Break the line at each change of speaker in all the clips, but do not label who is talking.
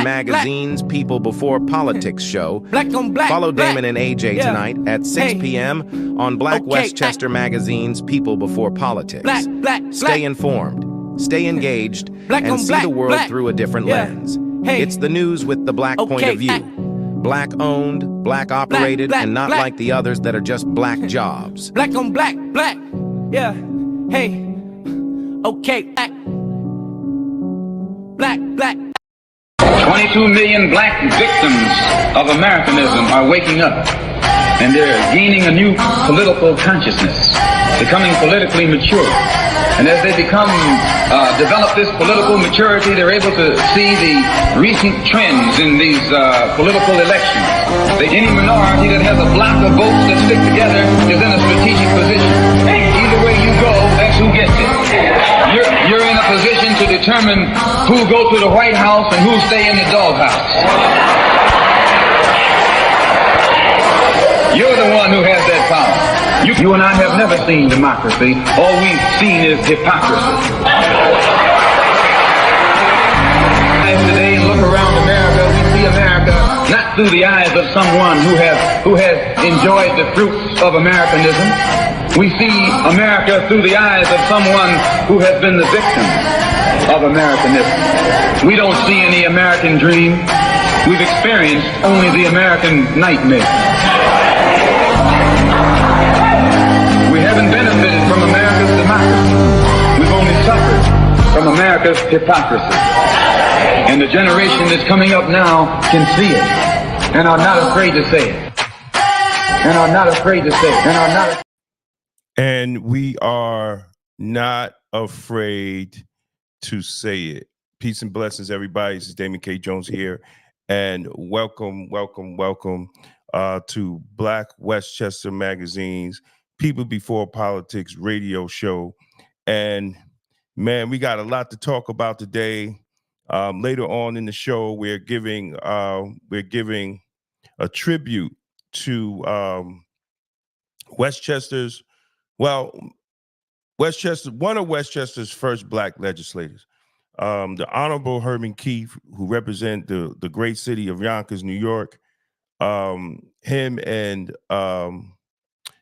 Magazine's People Before Politics show. Black on Black. Follow Damon and AJ tonight at 6 p.m. on Black Westchester Magazine's People Before Politics. Stay informed, stay engaged, and see the world through a different lens. It's the news with the black point of view. Black owned, black operated, and not like the others that are just black jobs.
Black on black, black. Yeah. Hey. Okay. Black, black.
22 million black victims of Americanism are waking up, and they're gaining a new political consciousness, becoming politically mature. And as they develop this political maturity, they're able to see the recent trends in these political elections. Any minority that has a block of votes that stick together is in a strategic position. Either way you go, that's who gets it. You're in a position to determine who go to the White House and who stay in the doghouse. You're the one who has that power. You and I have never seen democracy. All we've seen is hypocrisy. Today, look around America, we see America not through the eyes of someone who has enjoyed the fruits of Americanism. We see America through the eyes of someone who has been the victim of Americanism. We don't see any American dream. We've experienced only the American nightmare. We haven't benefited from America's democracy. We've only suffered from America's hypocrisy. And the generation that's coming up now can see it and are not afraid to say it. And are not afraid to say it. And are not.
And we are not afraid to say it. Peace and blessings, everybody. This is Damon K. Jones here. And welcome to Black Westchester Magazine's People Before Politics radio show. And man, we got a lot to talk about today. Later on in the show, we're giving a tribute to one of Westchester's first black legislators, the Honorable Herman Keith, who represent the great city of Yonkers, New York. Him and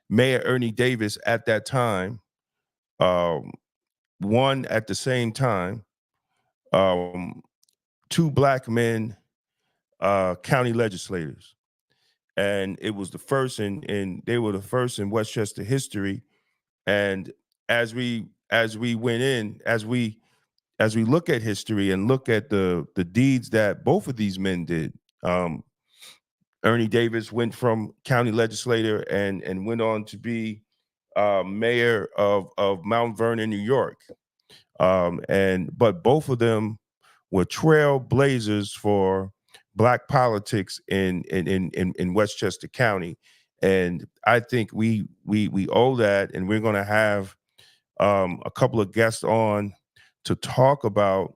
Mayor Ernie Davis at that time won at the same time two black men county legislators. And it was the first they were the first in Westchester history. And as we look at history and look at the deeds that both of these men did, Ernie Davis went from county legislator and went on to be mayor of Mount Vernon, New York. But both of them were trailblazers for black politics in Westchester County. And I think we owe that, and we're going to have a couple of guests on to talk about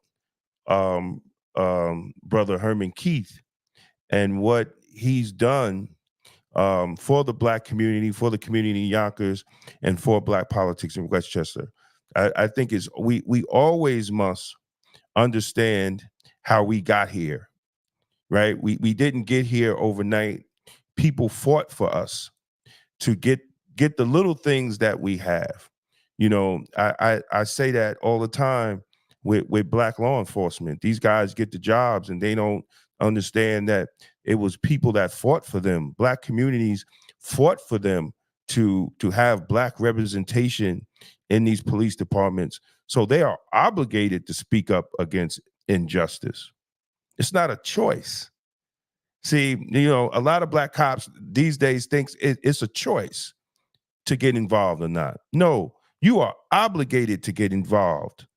Brother Herman Keith and what he's done for the black community, for the community in Yonkers, and for black politics in Westchester. I think we always must understand how we got here, right? We didn't get here overnight. People fought for us to get the little things that we have. You know, I say that all the time with black law enforcement. These guys get the jobs and they don't understand that it was people that fought for them. Black communities fought for them to have black representation in these police departments. So they are obligated to speak up against injustice. It's not a choice. See, you know, a lot of black cops these days thinks it's a choice to get involved or not. No, you are obligated to get involved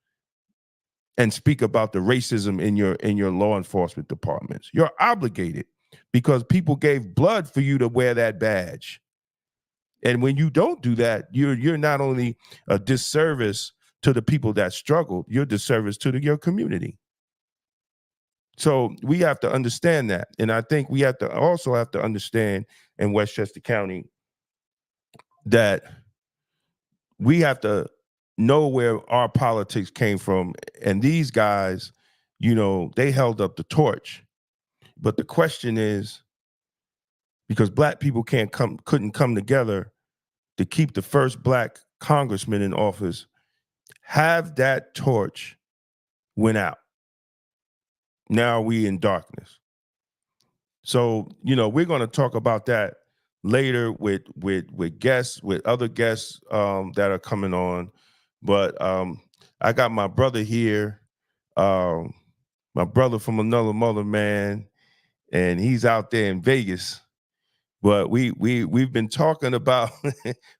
and speak about the racism in your law enforcement departments. You're obligated because people gave blood for you to wear that badge. And when you don't do that, you're not only a disservice to the people that struggled, you're a disservice to your community. So we have to understand that. And I think we have to also understand in Westchester County that we have to know where our politics came from. And these guys, they held up the torch. But the question is, because black people couldn't come together to keep the first black congressman in office, have that torch went out. Now we in darkness. So, we're going to talk about that later with guests, with other guests that are coming on. But I got my brother here, my brother from another mother, man, and he's out there in Vegas. But we've been talking about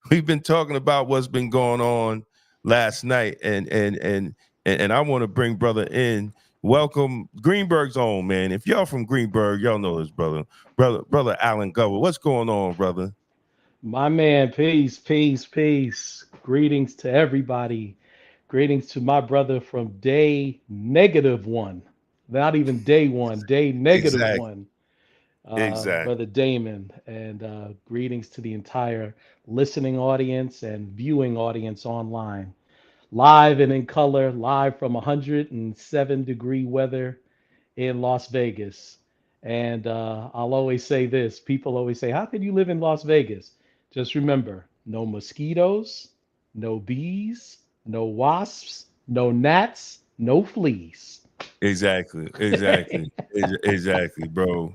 what's been going on last night, and I want to bring brother in. Welcome, Greenberg's own, man. If y'all from Greenberg, y'all know his brother Alan Gover. What's going on, brother?
My man, peace. Greetings to everybody. Greetings to my brother from day -1. Not even day one, day -1.
Exactly.
Brother Damon. And greetings to the entire listening audience and viewing audience online. Live and in color, live from 107-degree weather in Las Vegas. And I'll always say this. People always say, how can you live in Las Vegas? Just remember, no mosquitoes, no bees, no wasps, no gnats, no fleas.
Exactly, bro.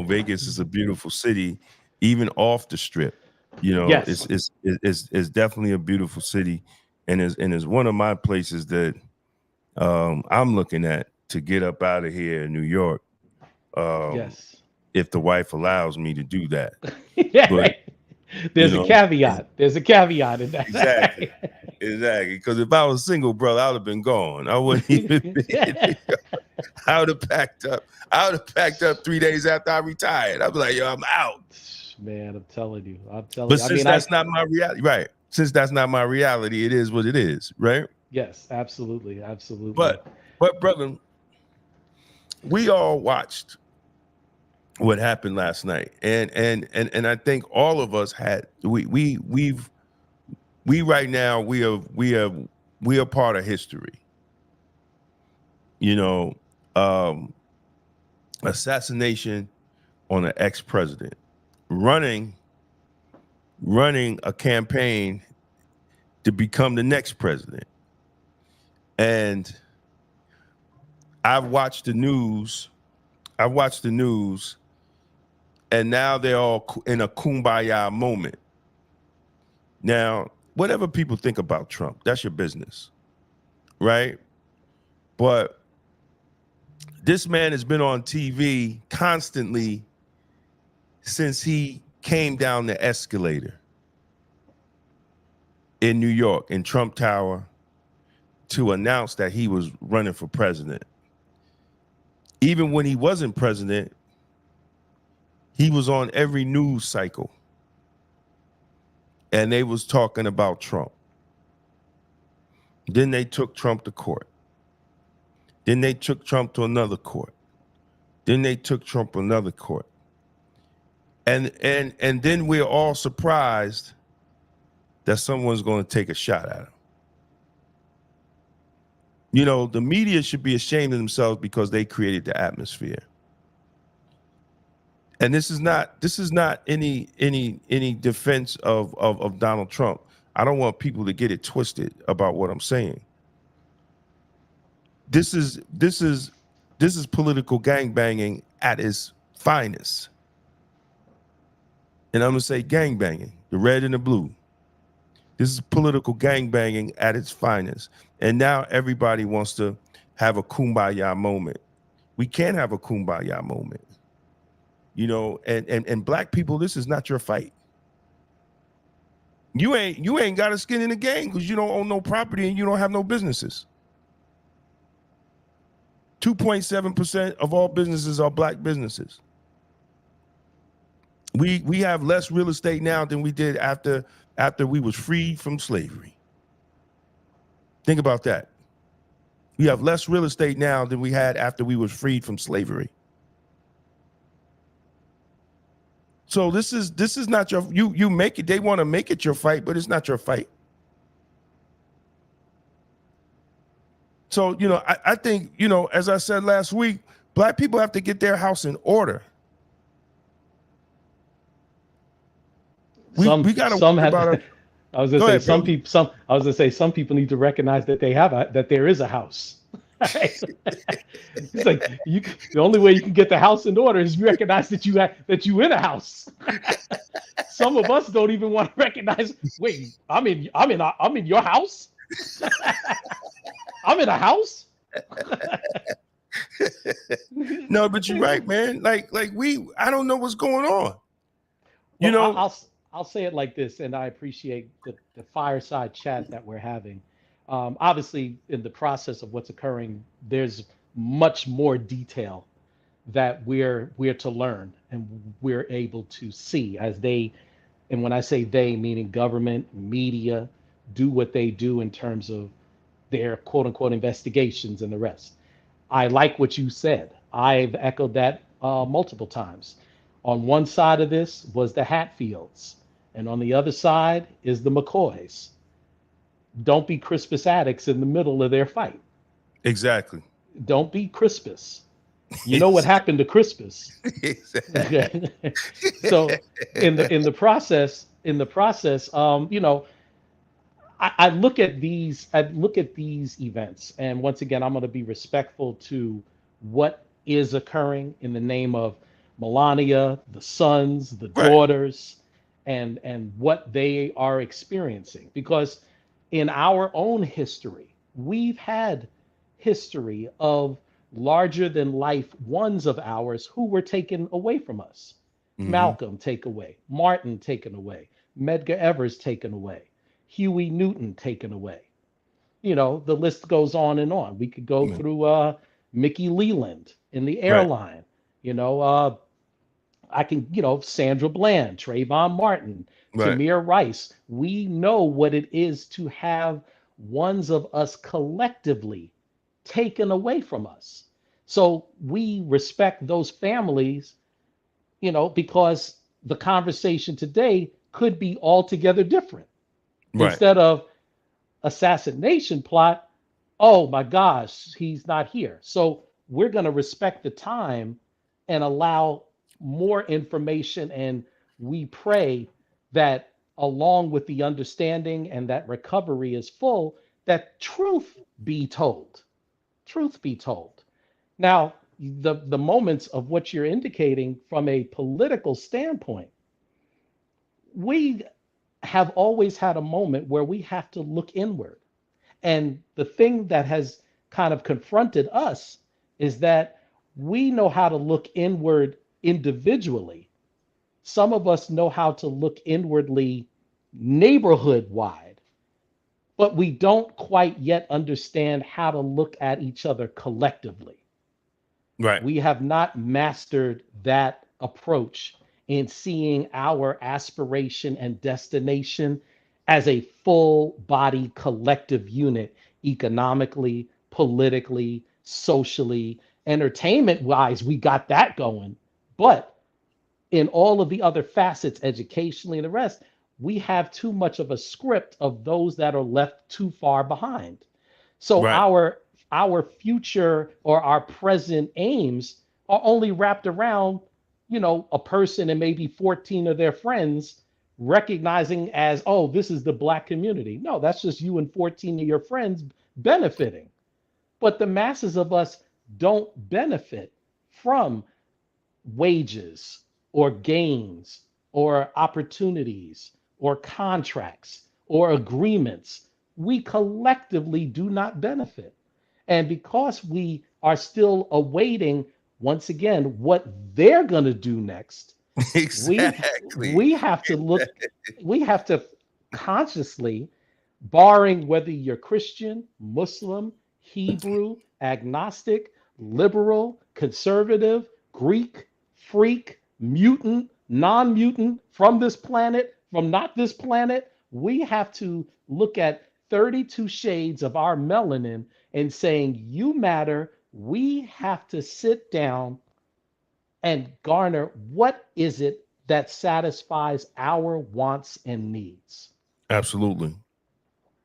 Vegas is a beautiful city, even off the strip.
Yes.
It's definitely a beautiful city, and is one of my places that I'm looking at to get up out of here in New York.
Yes.
If the wife allows me to do that.
Yeah,
but,
right. There's a caveat. There's a caveat in that.
Exactly. Because if I was single, brother, I would have been gone. I wouldn't even been. I would have packed up. 3 days after I retired. I'd be like, yo, I'm out.
Man, I'm telling you.
But since that's not my reality, right? Since that's not my reality, it is what it is, right?
Yes, absolutely.
But brother, we all watched what happened last night, and I think all of us had we right now we are part of history. Assassination on an ex-president, running a campaign to become the next president. And I've watched the news, and now they're all in a kumbaya moment. Now, whatever people think about Trump, that's your business, right? But this man has been on TV constantly since he came down the escalator in New York, in Trump Tower, to announce that he was running for president. Even when he wasn't president, he was on every news cycle, and they was talking about Trump. Then they took Trump to court. Then they took Trump to another court. Then they took Trump to another court. And then we're all surprised that someone's going to take a shot at him. The media should be ashamed of themselves because they created the atmosphere. And this is not any defense of Donald Trump. I don't want people to get it twisted about what I'm saying. This is political gangbanging at its finest. And I'm gonna say gangbanging, the red and the blue. This is political gangbanging at its finest. And now everybody wants to have a kumbaya moment. We can't have a kumbaya moment. And black people, this is not your fight. You ain't got a skin in the game because you don't own no property and you don't have no businesses. 2.7% of all businesses are black businesses. We have less real estate now than we did after we was freed from slavery. Think about that. We have less real estate now than we had after we was freed from slavery. So this is not your, you make it, they want to make it your fight, but it's not your fight. So, I think, as I said last week, Black people have to get their house in order. We got to worry about our.
I was gonna say some people need to recognize that that there is a house. It's like the only way you can get the house in order is you recognize that you in a house. Some of us don't even want to recognize. Wait, I'm in your house. I'm in a house.
No, but you're right, man. Like I don't know what's going on.
I'll say it like this, and I appreciate the fireside chat that we're having. Obviously, in the process of what's occurring, there's much more detail that we're to learn and we're able to see as they, and when I say they, meaning government, media, do what they do in terms of their quote unquote investigations and the rest. I like what you said. I've echoed that multiple times. On one side of this was the Hatfields, and on the other side is the McCoys. Don't be Crispus addicts in the middle of their fight.
Exactly.
Don't be Crispus. You know what happened to Crispus.
Exactly.
So in the process, I look at these events, and once again, I'm going to be respectful to what is occurring in the name of Melania, the sons, the daughters, and what they are experiencing. Because in our own history, we've had history of larger than life ones of ours who were taken away from us. Mm-hmm. Malcolm taken away, Martin taken away, Medgar Evers taken away, Huey Newton taken away. The list goes on and on. We could go through Mickey Leland in the airline. I can, Sandra Bland, Trayvon Martin, Tamir Rice. We know what it is to have ones of us collectively taken away from us. So we respect those families, because the conversation today could be altogether different. Right. Instead of assassination plot, oh my gosh, he's not here. So we're going to respect the time and allow more information, and we pray that along with the understanding and that recovery is full, that truth be told. Truth be told. Now, the moments of what you're indicating from a political standpoint, we have always had a moment where we have to look inward. And the thing that has kind of confronted us is that we know how to look inward individually. Some of us know how to look inwardly neighborhood wide, but we don't quite yet understand how to look at each other collectively. Right. We have not mastered that approach in seeing our aspiration and destination as a full body collective unit, economically, politically, socially, entertainment wise. We got that going. But in all of the other facets, educationally and the rest, we have too much of a script of those that are left too far behind. So our future or our present aims are only wrapped around, a person and maybe 14 of their friends recognizing as, oh, this is the Black community. No, that's just you and 14 of your friends benefiting. But the masses of us don't benefit from wages or gains or opportunities or contracts or agreements. We collectively do not benefit. And because we are still awaiting, once again, what they're going to do next, exactly. we have to consciously, barring whether you're Christian, Muslim, Hebrew, agnostic, liberal, conservative, Greek, freak, mutant, non-mutant, from this planet, from not this planet, we have to look at 32 shades of our melanin and saying, you matter. We have to sit down and garner what is it that satisfies our wants and needs.
Absolutely.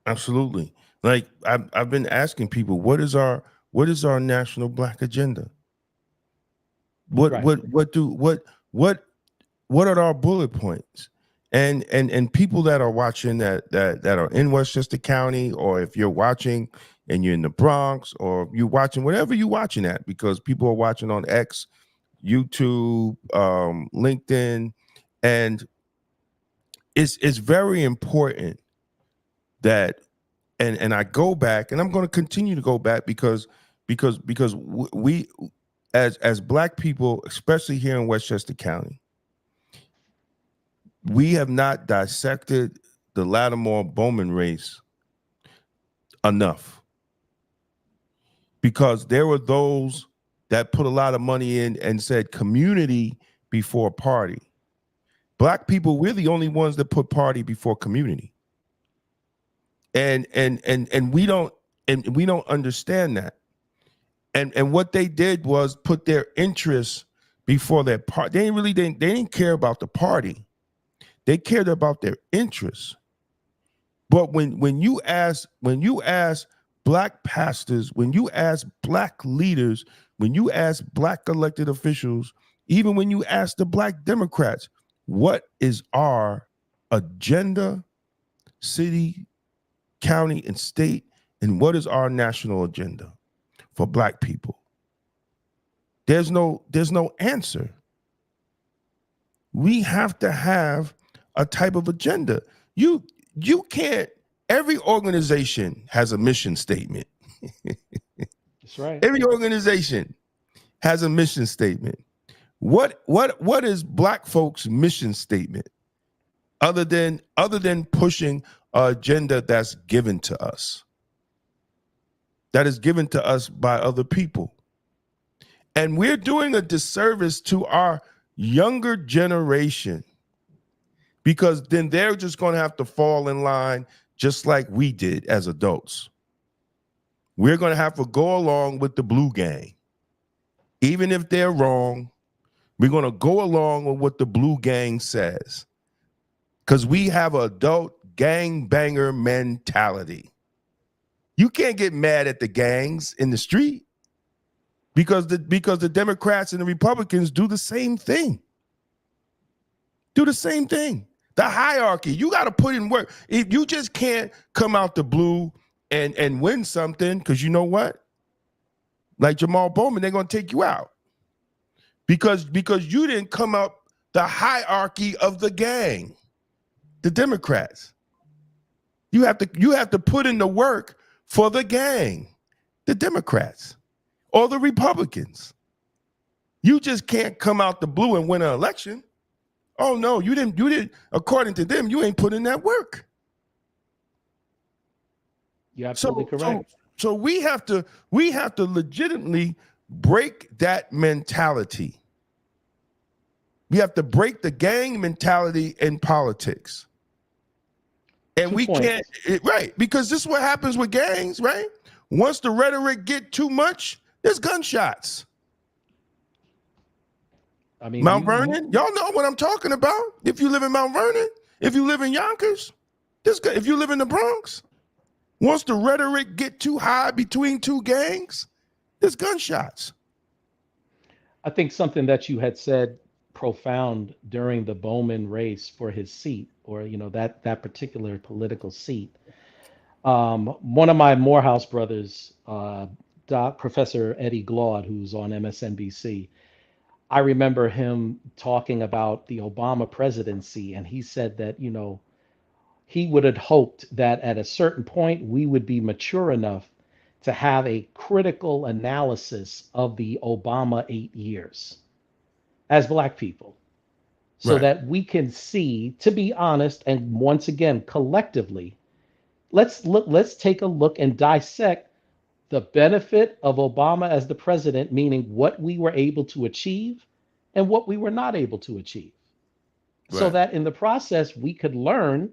Absolutely. Like I've been asking people, what is our national Black agenda? What
Right.
what are our bullet points? And people that are watching that are in Westchester County, or if you're watching and you're in the Bronx, or you're watching whatever you're watching at, because people are watching on X, YouTube, LinkedIn, and it's very important that, and I go back, and I'm going to continue to go back because we as Black people, especially here in Westchester County, we have not dissected the Lattimore-Bowman race enough, because there were those that put a lot of money in and said community before party. Black people, we're the only ones that put party before community. And we don't understand that. And what they did was put their interests before their party. They didn't care about the party. They cared about their interests. But when you ask Black pastors, when you ask Black leaders, when you ask Black elected officials, even when you ask the Black Democrats, what is our agenda, city, county, and state, and what is our national agenda for Black people? There's no answer. We have to have a type of agenda. You can't. Every organization has a mission statement.
That's right.
Every organization has a mission statement. What is Black folks' mission statement, other than pushing an agenda that's given to us, that is given to us by other people? And we're doing a disservice to our younger generation, because then they're just going to have to fall in line just like we did as adults. We're going to have to go along with the blue gang. Even if they're wrong, we're going to go along with what the blue gang says, because we have an adult gangbanger mentality. You can't get mad at the gangs in the street, because the Democrats and the Republicans do the same thing. The hierarchy, you got to put in work. If you just can't come out the blue and win something, because you know what? Like Jamal Bowman, they're going to take you out. Because you didn't come up the hierarchy of the gang, the Democrats. You have to put in the work for the gang, the Democrats, or the Republicans. You just can't come out the blue and win an election. Oh no, you didn't, according to them, you ain't put in that work.
You're absolutely correct.
So we have to legitimately break that mentality. We have to break the gang mentality in politics. And we can't, right? Because this is what happens with gangs, right? Once the rhetoric get too much, there's gunshots.
I mean,
Mount Vernon, y'all know what I'm talking about. If you live in Mount Vernon, if you live in Yonkers, if you live in the Bronx, once the rhetoric get too high between two gangs, there's gunshots.
I think something that you had said profound during the Bowman race for his seat, or that particular political seat. One of my Morehouse brothers, Professor Eddie Glaude, who's on MSNBC, I remember him talking about the Obama presidency, and he said that he would have hoped that at a certain point we would be mature enough to have a critical analysis of the Obama 8 years as Black people, so that we can see, to be honest, and once again, collectively, let's take a look and dissect the benefit of Obama as the president, meaning what we were able to achieve and what we were not able to achieve. So that in the process, we could learn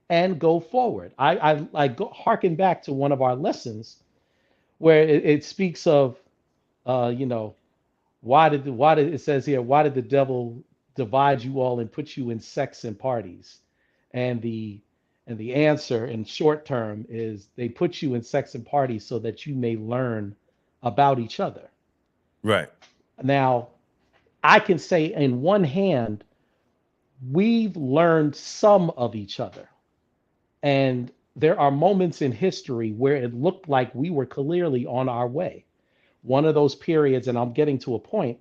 and go forward. I go harken back to one of our lessons where it speaks of, you know, why did it says here, why did the devil divide you all and put you in sects and parties? And the answer in short term is they put you in sects and parties so that you may learn about each other.
Right.
Now, I can say in one hand, we've learned some of each other. And there are moments in history where it looked like we were clearly on our way. One of those periods, and I'm getting to a point,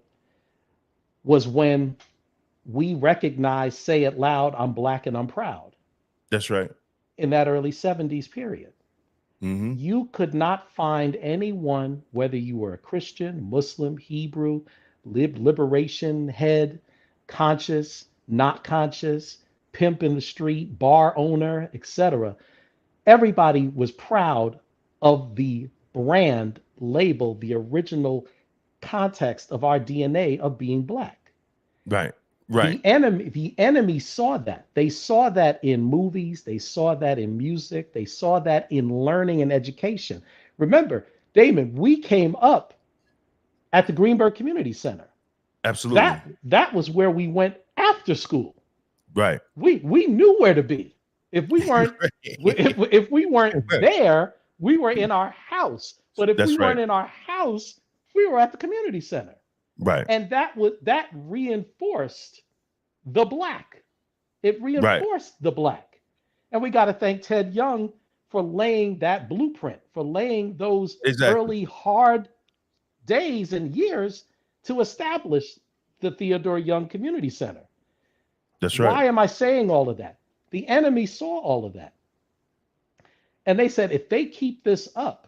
was when we recognized, say it loud, I'm Black and I'm proud.
That's right.
In that early 70s period.
Mm-hmm.
You could not find anyone, whether you were a Christian, Muslim, Hebrew, liberation head, conscious, not conscious, pimp in the street, bar owner, etc. Everybody was proud of the brand label, the original context of our DNA of being Black.
Right. Right.
The enemy saw that. They saw that in movies, they saw that in music, they saw that in learning and education. Remember, Damon, we came up at the Greenberg Community Center.
Absolutely.
That was where we went after school.
Right.
We knew where to be. If we weren't if we weren't there, we were in our house. But if we weren't in our house, we were at the community center.
Right.
And that reinforced the Black. It reinforced the Black. And we got to thank Ted Young for laying that blueprint, for laying those early hard days and years to establish the Theodore Young Community Center.
That's right.
Why am I saying all of that? The enemy saw all of that. And they said, if they keep this up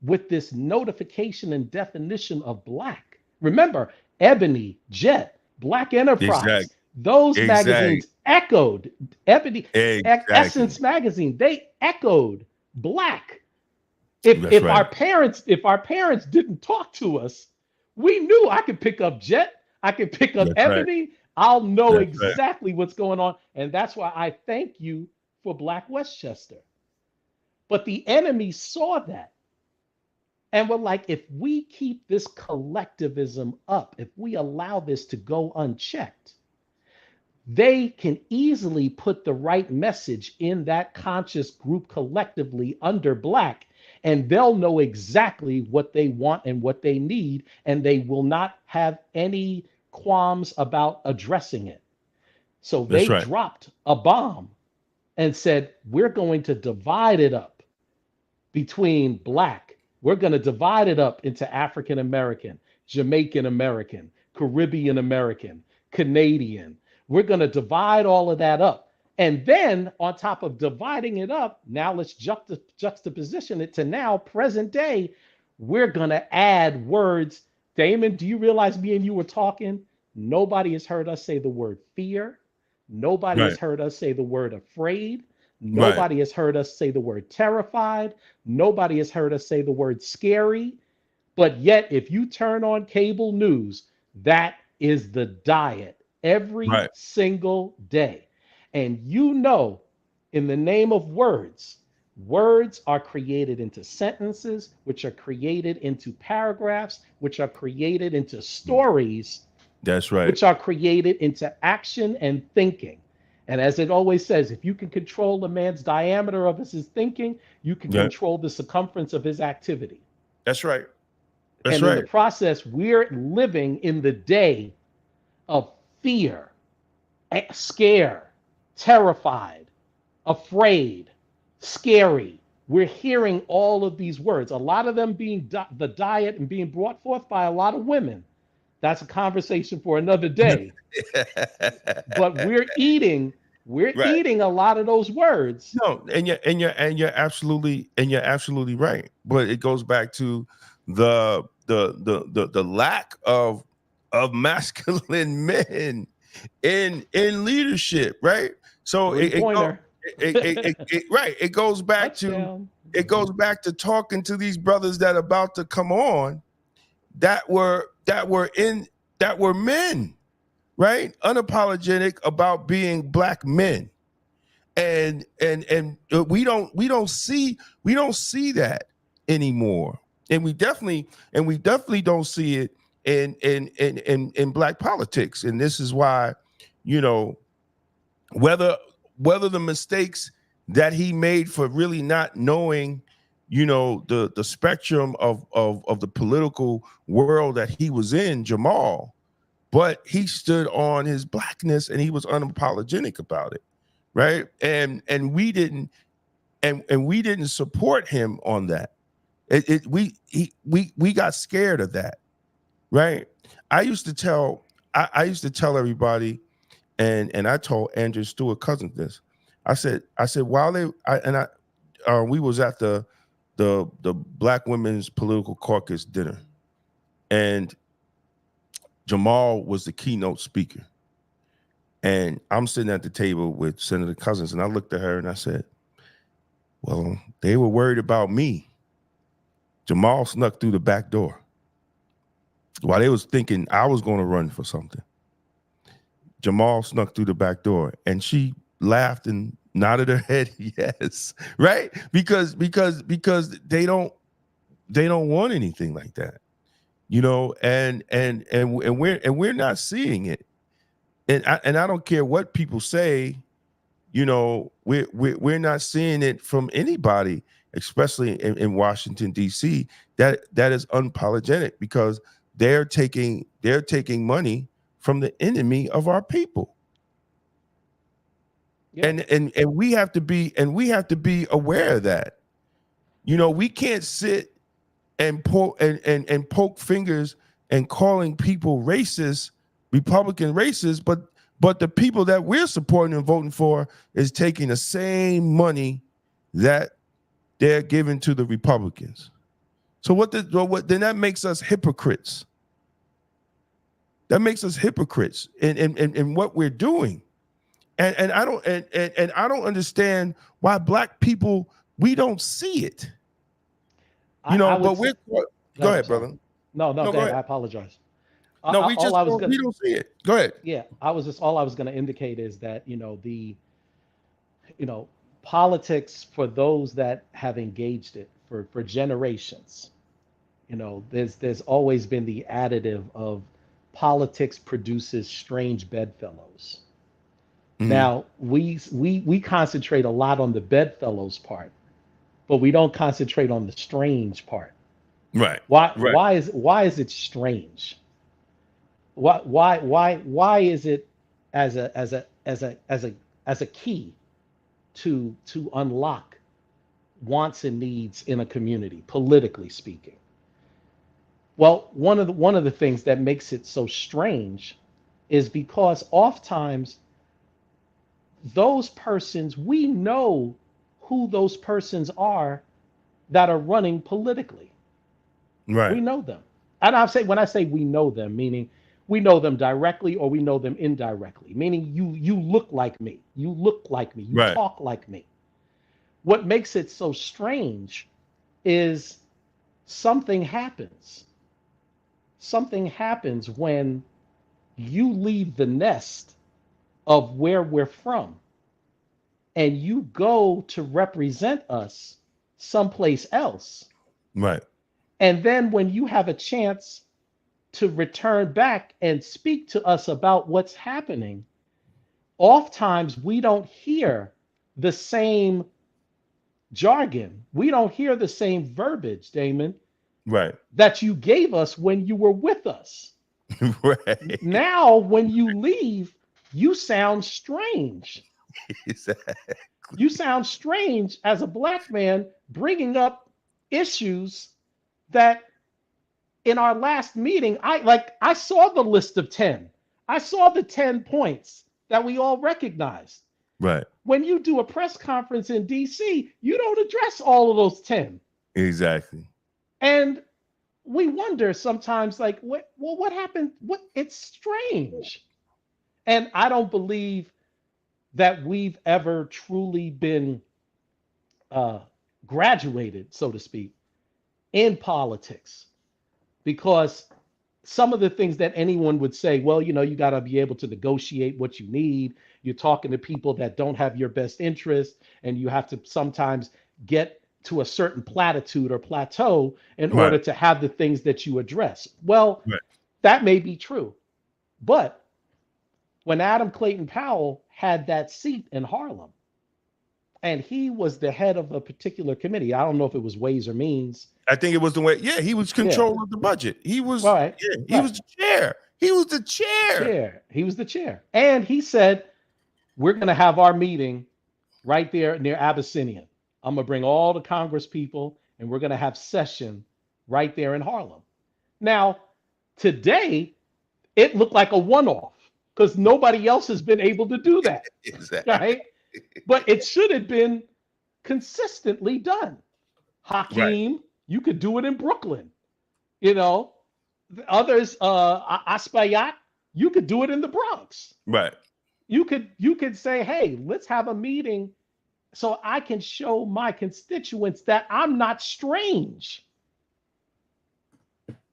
with this notification and definition of Black, remember, Ebony, Jet, Black Enterprise, those magazines echoed, Ebony, Essence magazine, they echoed Black. If our parents didn't talk to us, we knew I could pick up Jet, I could pick up Ebony, I'll know exactly what's going on. And that's why I thank you for Black Westchester. But the enemy saw that. And we're like, if we keep this collectivism up, if we allow this to go unchecked, they can easily put the right message in that conscious group collectively under Black, and they'll know exactly what they want and what they need, and they will not have any qualms about addressing it. So they dropped a bomb and said, we're going to divide it up between Black. We're going to divide it up into African American, Jamaican American, Caribbean American, Canadian. We're going to divide all of that up. And then on top of dividing it up, now let's juxtaposition it to now present day. We're going to add words. Damon, do you realize me and you were talking? Nobody has heard us say the word fear. Nobody has heard us say the word afraid. Nobody has heard us say the word terrified. Nobody has heard us say the word scary. But yet, if you turn on cable news, that is the diet every single day. And you know, in the name of words, words are created into sentences, which are created into paragraphs, which are created into stories.
That's right.
Which are created into action and thinking. And as it always says, if you can control a man's diameter of his thinking, you can control the circumference of his activity.
That's right.
And in the process, we're living in the day of fear, scare, terrified, afraid, scary. We're hearing all of these words, a lot of them being the diet and being brought forth by a lot of women. That's a conversation for another day. But we're eating a lot of those words.
No, and you're absolutely right. But it goes back to the lack of masculine men in leadership, right? So it goes back to talking to these brothers that are about to come on that were men, right? Unapologetic about being Black men. and we don't see that anymore, and we definitely don't see it in black politics. And this is why, you know, whether the mistakes that he made for really not knowing, you know, the spectrum of the political world that he was in, Jamal, but he stood on his blackness and he was unapologetic about it, right? And we didn't support him on that. We got scared of that, right? I used to tell everybody, and I told Andrew Stewart Cousins this. I said while we was at the Black Women's Political Caucus dinner, and Jamal was the keynote speaker, and I'm sitting at the table with Senator Cousins, and I looked at her and I said, well, they were worried about me. Jamal snuck through the back door while they was thinking I was going to run for something. Jamal snuck through the back door, and she laughed and nodded her head yes, right? Because they don't want anything like that, you know. And we're not seeing it, and I don't care what people say, you know. We're not seeing it from anybody, especially in Washington D.C. that is unapologetic, because they're taking money from the enemy of our people. Yeah. And we have to be aware of that. You know, we can't sit and poke fingers and calling people racist, Republican racist, but the people that we're supporting and voting for is taking the same money that they're giving to the Republicans. So what then that makes us hypocrites. That makes us hypocrites in what we're doing. And I don't understand why black people, we don't see it. You know, but we're go ahead, brother.
No, go ahead. I apologize.
No, we don't see it. Go ahead.
Yeah, all I was going to indicate is that, you know, politics, for those that have engaged it for generations, you know, there's always been the additive of politics produces strange bedfellows. Mm-hmm. Now we concentrate a lot on the bedfellows part, but we don't concentrate on the strange part.
Right.
Why is it strange? Why is it as a key to unlock wants and needs in a community, politically speaking? Well, one of the things that makes it so strange is because oftentimes those persons, we know who those persons are that are running politically.
Right.
We know them. And when I say we know them, meaning we know them directly or we know them indirectly, meaning you look like me, you right. Talk like me. What makes it so strange is something happens. Something happens when you leave the nest of where we're from and you go to represent us someplace else.
Right.
And then when you have a chance to return back and speak to us about what's happening, oftentimes we don't hear the same jargon. We don't hear the same verbiage, Damon,
right,
that you gave us when you were with us.
Right.
Now, when you leave, you sound strange.
Exactly.
You sound strange as a black man bringing up issues that in our last meeting, I saw the list of 10. I saw the 10 points that we all recognized.
Right.
When you do a press conference in DC, you don't address all of those 10.
Exactly.
And we wonder sometimes, like, what happened? It's strange. And I don't believe that we've ever truly been graduated, so to speak, in politics, because some of the things that anyone would say, well, you know, you got to be able to negotiate what you need. You're talking to people that don't have your best interest, and you have to sometimes get to a certain platitude or plateau in
Right.
order to have the things that you address. Well,
Right.
that may be true. But when Adam Clayton Powell had that seat in Harlem, and he was the head of a particular committee, I don't know if it was Ways or Means.
I think it was the way. Yeah, he was control of the budget. He was. Right. Yeah, he was the chair. He was the chair.
He was the chair. And he said, we're going to have our meeting right there near Abyssinian. I'm going to bring all the Congress people, and we're going to have session right there in Harlem. Now, today, it looked like a one-off because nobody else has been able to do that.
Exactly.
Right? But it should have been consistently done. Hakeem, right. You could do it in Brooklyn. You know, the others, Aspayat, you could do it in the Bronx.
Right.
You could say, hey, let's have a meeting so I can show my constituents that I'm not strange,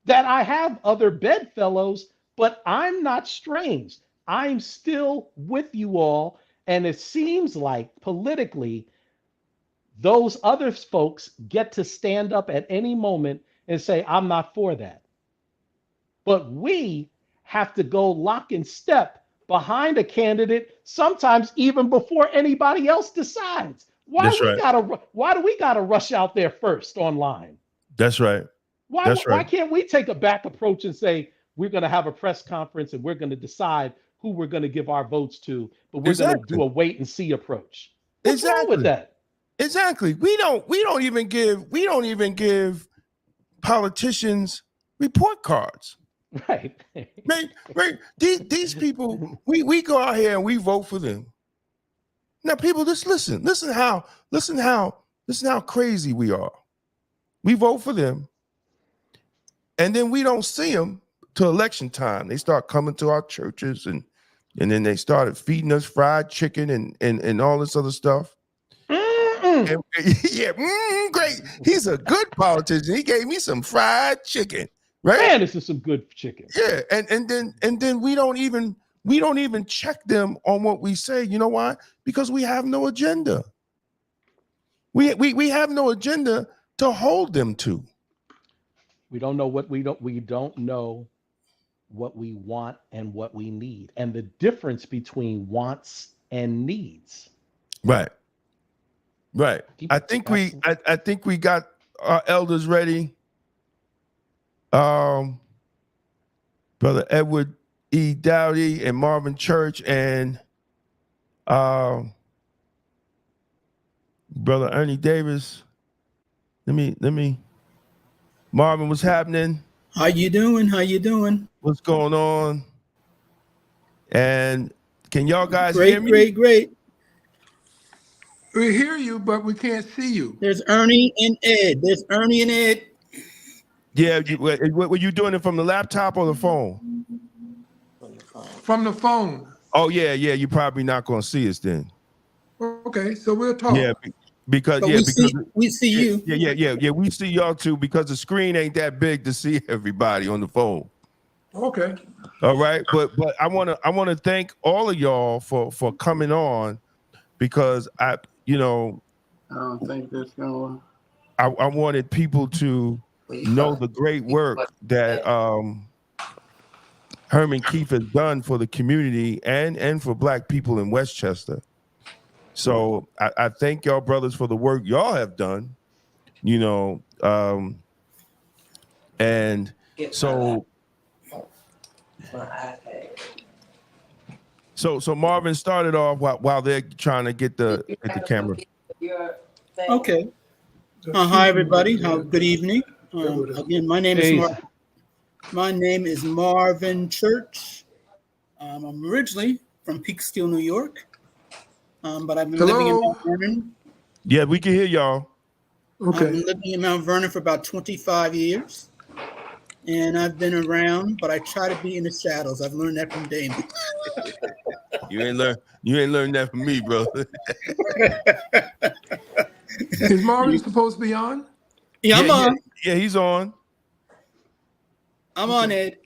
that I have other bedfellows, but I'm not strange. I'm still with you all. And it seems like politically, those other folks get to stand up at any moment and say, I'm not for that. But we have to go lock and step behind a candidate, sometimes even before anybody else decides. Why do we gotta rush out there first online?
That's right.
Why can't we take a back approach and say, we're going to have a press conference and we're going to decide who we're going to give our votes to, but we're going to do a wait and see approach. What's wrong with that?
Exactly. We don't even give politicians report cards.
Right.
Right. These people, we go out here and we vote for them. Now, people, just listen how crazy we are. We vote for them, and then we don't see them till election time. They start coming to our churches, and then they started feeding us fried chicken and all this other stuff. And, great. He's a good politician. He gave me some fried chicken. Right?
Man, this is some good chicken.
Yeah, and then we don't even check them on what we say. You know why? Because we have no agenda. We have no agenda to hold them to.
We don't know what we don't know what we want and what we need, and the difference between wants and needs.
Right. I think we got our elders ready. Brother Edward E. Dowdy and Marvin Church and Brother Ernie Davis. Let me. Marvin, what's happening?
How you doing?
What's going on? And can y'all guys hear me?
Great.
We hear you, but we can't see you.
There's Ernie and Ed.
Yeah, were you doing it from the laptop or the phone?
From the phone.
Oh, yeah, you're probably not going to see us then.
Okay, so we'll talk.
Yeah, because
we see you.
Yeah, we see y'all too because the screen ain't that big to see everybody on the phone.
Okay.
All right, but I want to thank all of y'all for coming on because I don't think that's going. I wanted people to know the great work that Herman Keith has done for the community and for Black people in Westchester. So I thank y'all brothers for the work y'all have done, and so Marvin started off while they're trying to get the camera.
Okay. Hi everybody. Good evening. Again, my name is Marvin Church. I'm originally from Peekskill, New York. But I've been living in Mount Vernon.
Yeah, we can hear y'all.
Okay.
I've been living in Mount Vernon for about 25 years. And I've been around, but I try to be in the shadows. I've learned that from Damon.
You ain't learned that from me, bro.
Is Marvin supposed to be on?
Yeah, I'm on.
Yeah, he's on.
I'm on, Ed.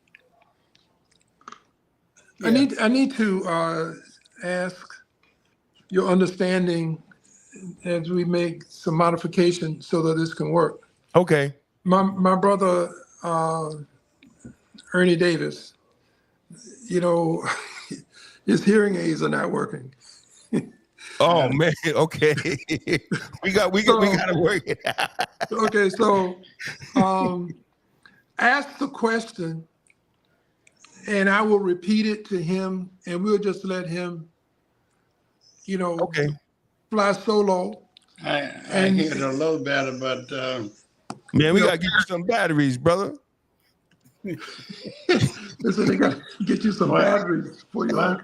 I need to ask your understanding as we make some modifications so that this can work.
Okay.
My brother Ernie Davis, his hearing aids are not working.
Oh man, okay. we got to work it out.
Okay, so ask the question and I will repeat it to him and we'll just let him,
Okay.
fly solo.
I hear it a little better, but
man, we gotta get you some batteries, brother.
They said they gotta get you some batteries for your.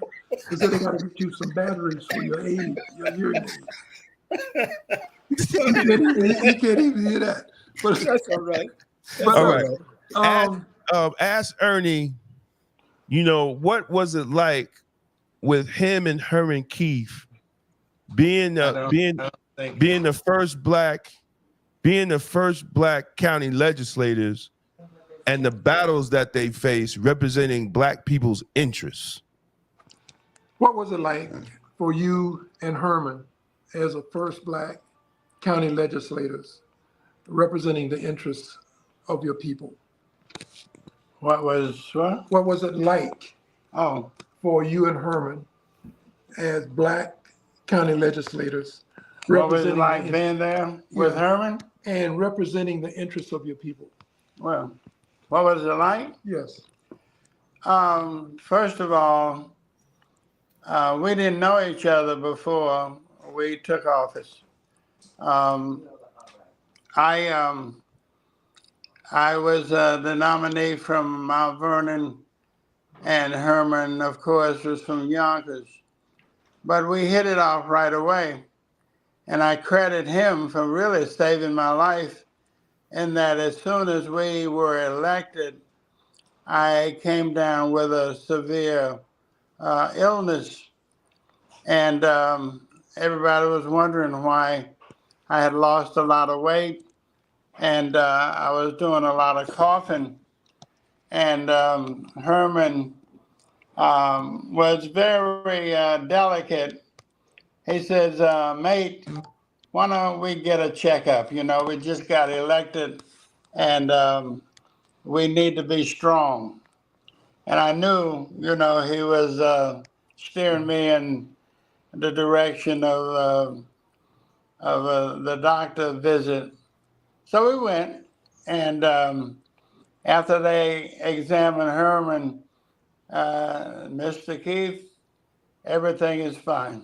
They said they gotta get you some batteries for your aid, your hearing aid. He can't even hear that. But
That's all right.
All right. Ask Ernie. What was it like with him and Herman Keith being the first black county legislators and the battles that they faced representing black people's interests?
What was it like for you and Herman as a first black county legislators representing the interests of your people?
What was it
like for you and Herman as black county legislators?
What was it like being there with Herman?
And representing the interests of your people.
Well, what was it like?
Yes.
First of all, we didn't know each other before we took office. I was the nominee from Mount Vernon, and Herman, of course, was from Yonkers. But we hit it off right away. And I credit him for really saving my life in that as soon as we were elected, I came down with a severe illness. And everybody was wondering why I had lost a lot of weight. And I was doing a lot of coughing. And Herman was very delicate. He says, mate, why don't we get a checkup? We just got elected and we need to be strong. And I knew, he was steering me in the direction of the doctor visit. So we went, and after they examined Herman, Mr. Keith, everything is fine.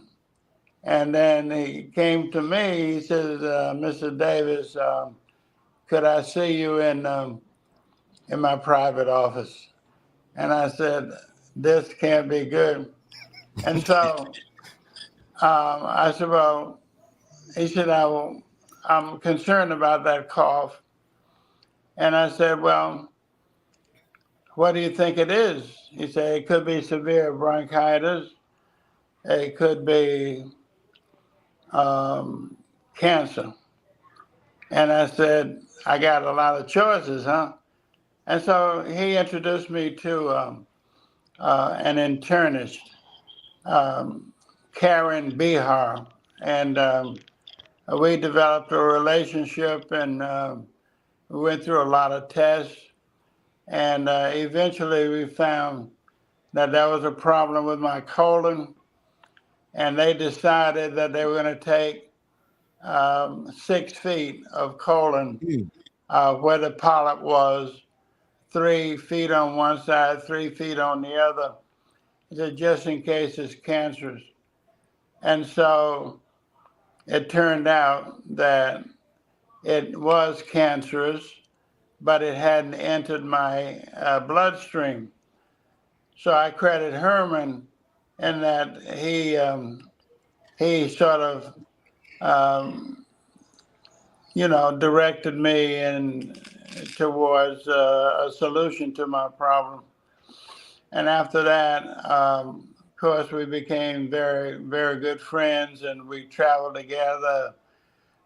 And then he came to me, he says, Mr. Davis, could I see you in my private office? And I said, this can't be good. And so I said, well, he said, I'm concerned about that cough. And I said, well, what do you think it is? He said, it could be severe bronchitis. It could be cancer. And I said, I got a lot of choices, huh? And so he introduced me to an internist, Karen Bihar. And we developed a relationship and we went through a lot of tests. And eventually we found that there was a problem with my colon. And they decided that they were going to take 6 feet of colon where the polyp was, 3 feet on one side, 3 feet on the other, just in case it's cancerous. And so it turned out that it was cancerous, but it hadn't entered my bloodstream. So I credit Herman in that he sort of, directed me towards a solution to my problem. And after that, of course, we became very, very good friends, and we traveled together.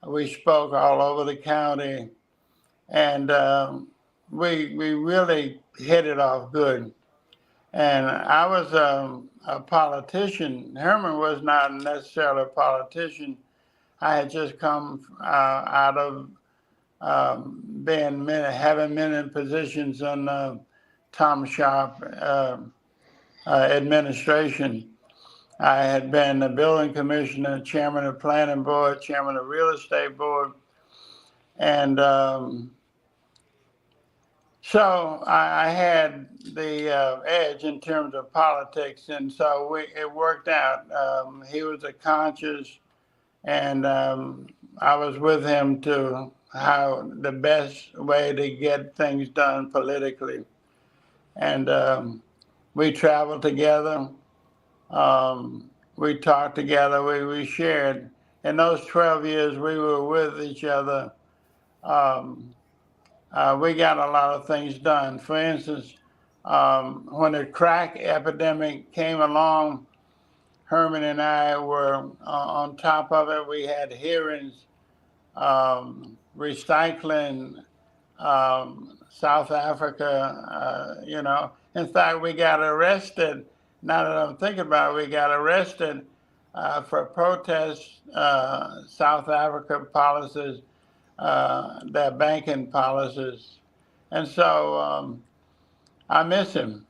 We spoke all over the county, and we really hit it off good. And I was a politician. Herman was not necessarily a politician. I had just come out of having many positions in Tom Sharp administration. I had been a building commissioner, chairman of planning board, chairman of real estate board, and so I had the edge in terms of politics, and so it worked out. He was a conscious, and I was with him to how the best way to get things done politically. And we traveled together. We talked together. We shared. In those 12 years we were with each other, we got a lot of things done. For instance, when the crack epidemic came along, Herman and I were on top of it. We had hearings, recycling, South Africa, In fact, we got arrested. Now that I'm thinking about it, we got arrested for protests, South Africa policies, their banking policies. And so I miss him.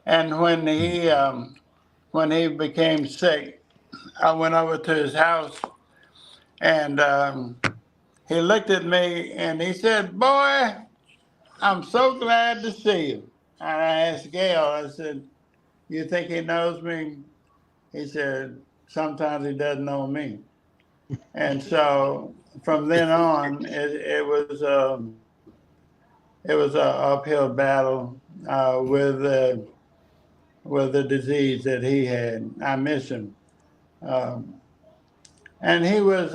And when he became sick, I went over to his house, and he looked at me and he said, "Boy, I'm so glad to see you." And I asked Gail, I said, "You think he knows me?" He said, "Sometimes he doesn't know me." And so from then on, it was an uphill battle with the disease that he had. I miss him. And he was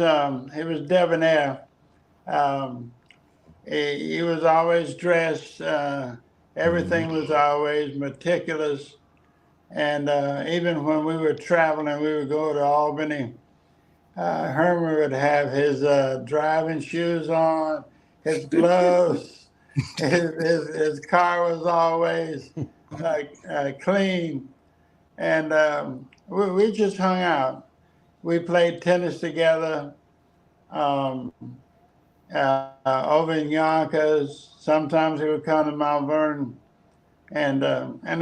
debonair. He was always dressed. Everything was always meticulous. And even when we were traveling, we would go to Albany. Herman would have his driving shoes on, his gloves. his car was always clean. And we just hung out. We played tennis together over in Yonkers. Sometimes he would come to Mount Vernon. And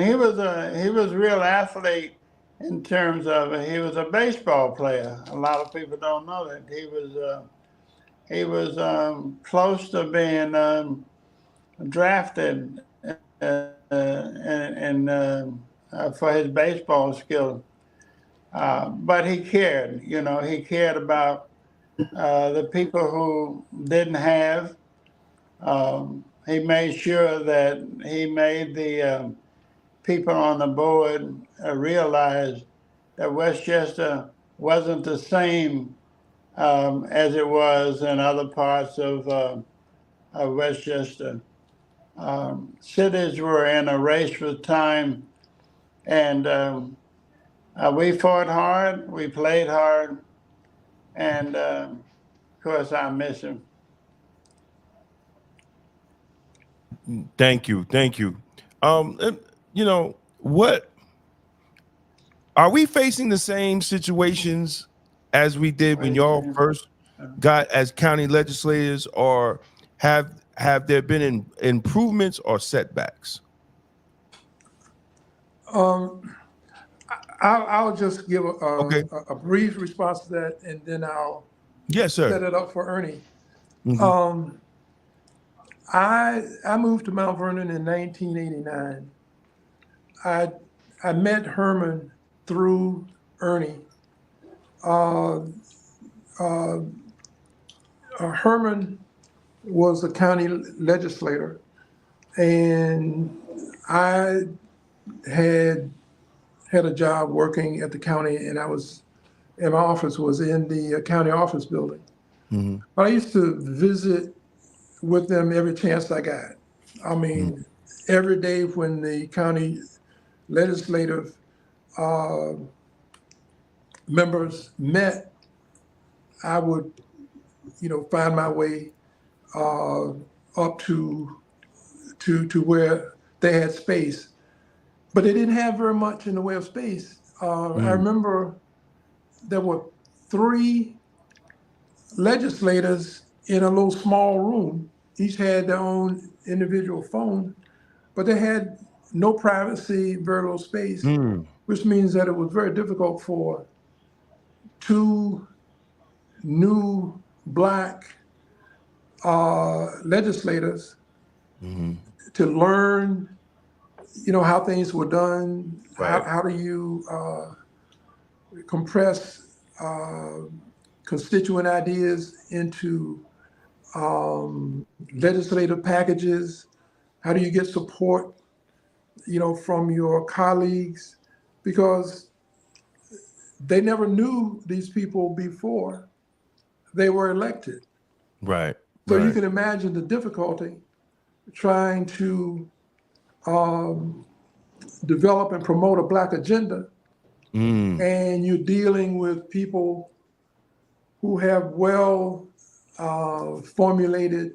he was a real athlete in terms of he was a baseball player. A lot of people don't know that he was close to being drafted for his baseball skills, but he cared. He cared about the people who didn't have. He made sure that he made the people on the board realize that Westchester wasn't the same as it was in other parts of Westchester. Cities were in a race with time, and we fought hard, we played hard, and of course I miss him.
Thank you. What are we facing the same situations as we did when y'all first got as county legislators, or have there been improvements or setbacks?
I'll just give a brief response to that, and then I'll set it up for Ernie. Mm-hmm. I moved to Mount Vernon in 1989. I met Herman through Ernie. Herman was a county legislator, and I had a job working at the county, and my office was in the county office building. Mm-hmm. But I used to visit with them every chance I got. I mean, every day when the county legislative members met, I would, find my way up to where they had space. but they didn't have very much in the way of space. I remember there were 3 legislators in a little small room. Each had their own individual phone, but they had no privacy, very little space, which means that it was very difficult for 2 new Black legislators to learn, how things were done.
Right.
How do you compress constituent ideas into legislative packages? How do you get support, from your colleagues? Because they never knew these people before they were elected.
Right.
So you can imagine the difficulty trying to develop and promote a Black agenda, and you're dealing with people who have well formulated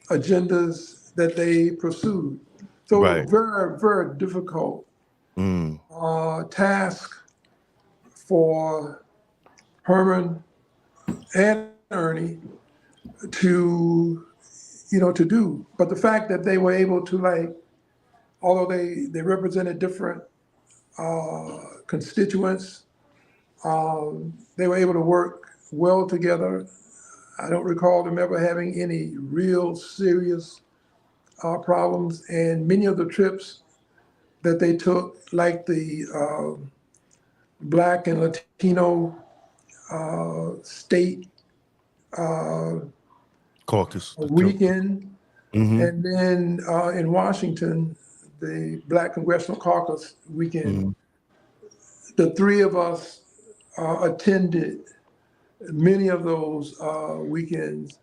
agendas that they pursued. So it was very, very difficult task for Herman and Ernie to do. But the fact that they were able to, although they represented different constituents, they were able to work well together. I don't recall them ever having any real serious problems, and many of the trips that they took, like the Black and Latino state
caucus
weekend, and then in Washington, the Black Congressional Caucus weekend. The 3 of us attended many of those weekends,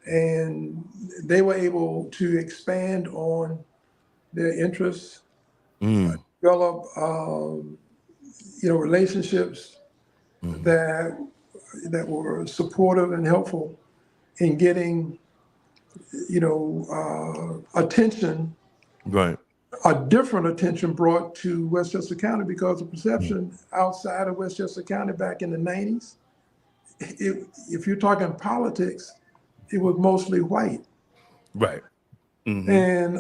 and they were able to expand on their interests, develop relationships that were supportive and helpful in getting attention, a different attention brought to Westchester County, because the perception outside of Westchester County back in the 90s, if you're talking politics, it was mostly white.
Right.
And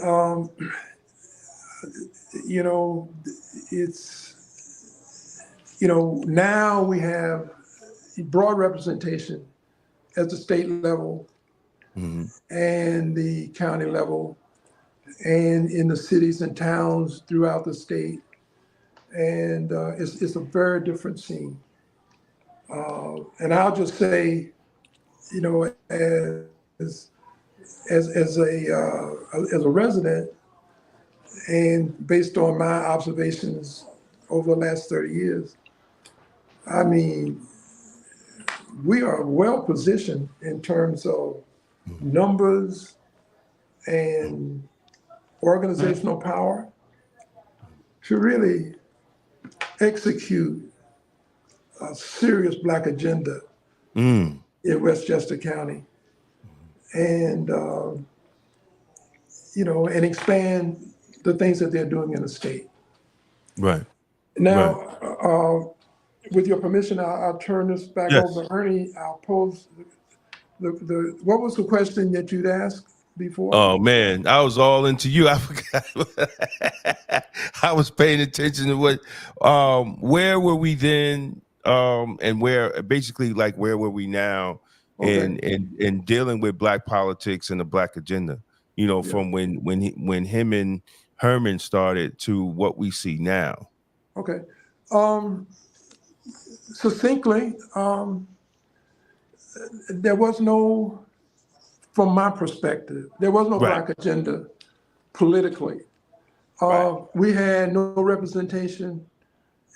it's now we have broad representation at the state level and the county level, and in the cities and towns throughout the state, and it's a very different scene. And I'll just say, as a resident, and based on my observations over the last 30 years, I mean, we are well positioned in terms of numbers and organizational power to really execute a serious Black agenda in Westchester County, and and expand the things that they're doing in the state.
Right.
Now, with your permission, I'll turn this back over to Ernie. I'll pose the what was the question that you'd asked before?
Oh man, I was all into you. I forgot. I was paying attention to what where were we then, and where basically where were we now in dealing with Black politics and the Black agenda, from when him and Herman started to what we see now.
Okay. Succinctly, there was no, from my perspective, there was no Black agenda politically. We had no representation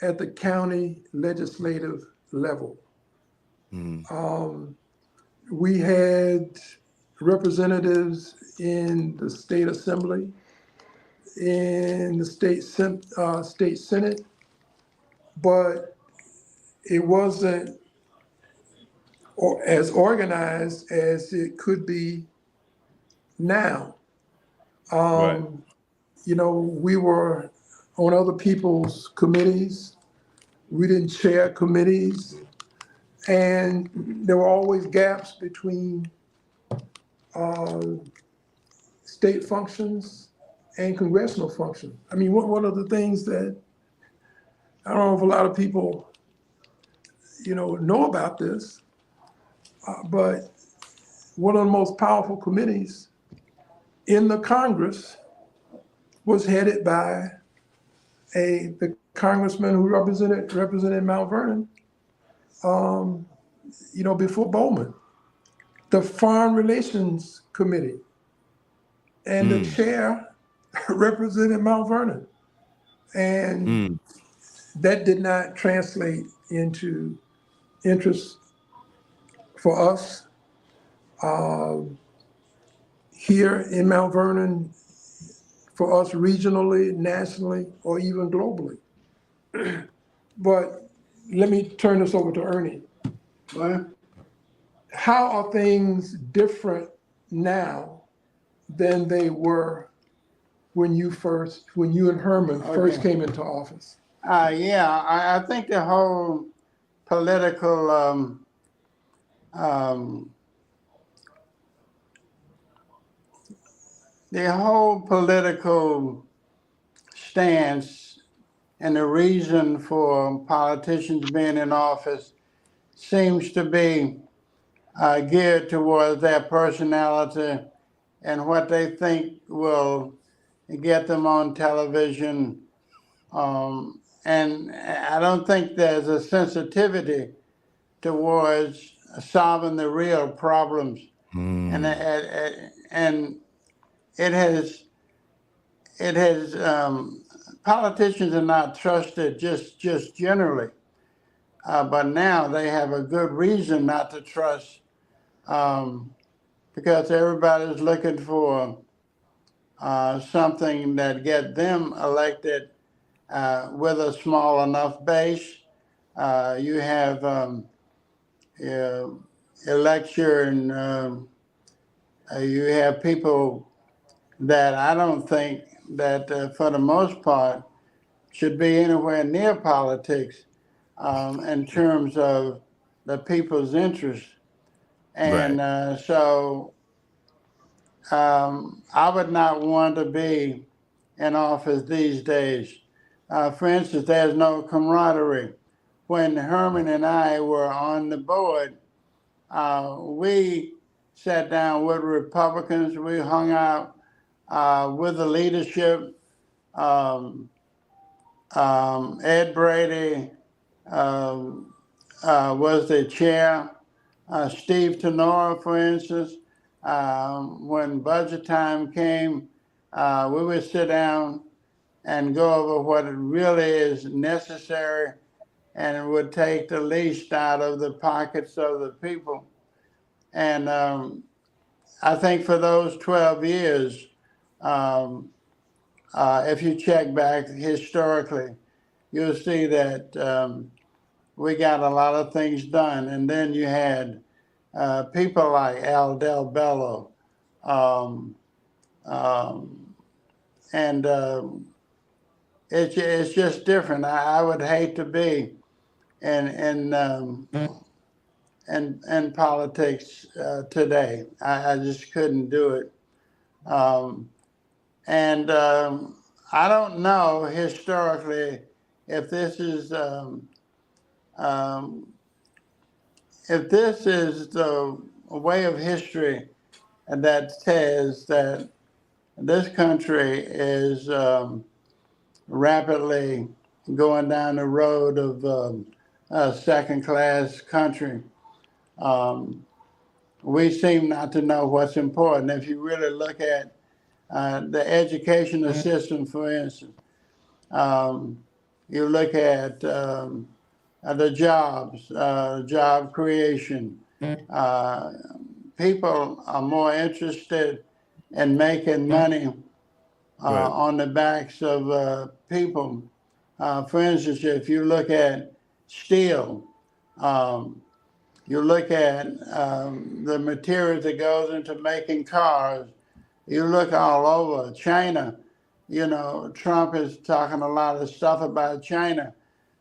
at the county legislative level. We had representatives in the state assembly, in the state senate, but it wasn't as organized as it could be now. we were on other people's committees. We didn't chair committees. And there were always gaps between state functions and congressional functions. I mean, one of the things that I don't know if a lot of people, know about this, but one of the most powerful committees in the Congress was headed by the congressman who represented Mount Vernon, before Bowman, the Foreign Relations Committee, and the chair represented Mount Vernon. And that did not translate into interest for us here in Mount Vernon, for us regionally, nationally, or even globally. But let me turn this over to Ernie. How are things different now than they were when you and Herman first came into office?
I think the whole political stance and the reason for politicians being in office seems to be geared towards their personality and what they think will get them on television. And I don't think there's a sensitivity towards solving the real problems. And it has politicians are not trusted just generally, but now they have a good reason not to trust, because everybody's looking for something that get them elected with a small enough base. You have election, you have people that I don't think that for the most part should be anywhere near politics in terms of the people's interests. And so I would not want to be in office these days. For instance, there's no camaraderie. When Herman and I were on the board, we sat down with Republicans, we hung out with the leadership. Ed Brady was the chair. Steve Tenore, for instance, when budget time came, we would sit down and go over what really is necessary, and it would take the least out of the pockets of the people. And I think for those 12 years, if you check back historically, you'll see that we got a lot of things done. And then you had people like Al Del Bello, and it's just different. I would hate to be in politics today. I just couldn't do it. And I don't know historically if this is the way of history that says that this country is rapidly going down the road of a second-class country. We seem not to know what's important. If you really look at the educational system, for instance, you look at the jobs, job creation. People are more interested in making money on the backs of people. For instance, if you look at steel, you look at the materials that goes into making cars, you look all over China, Trump is talking a lot of stuff about China,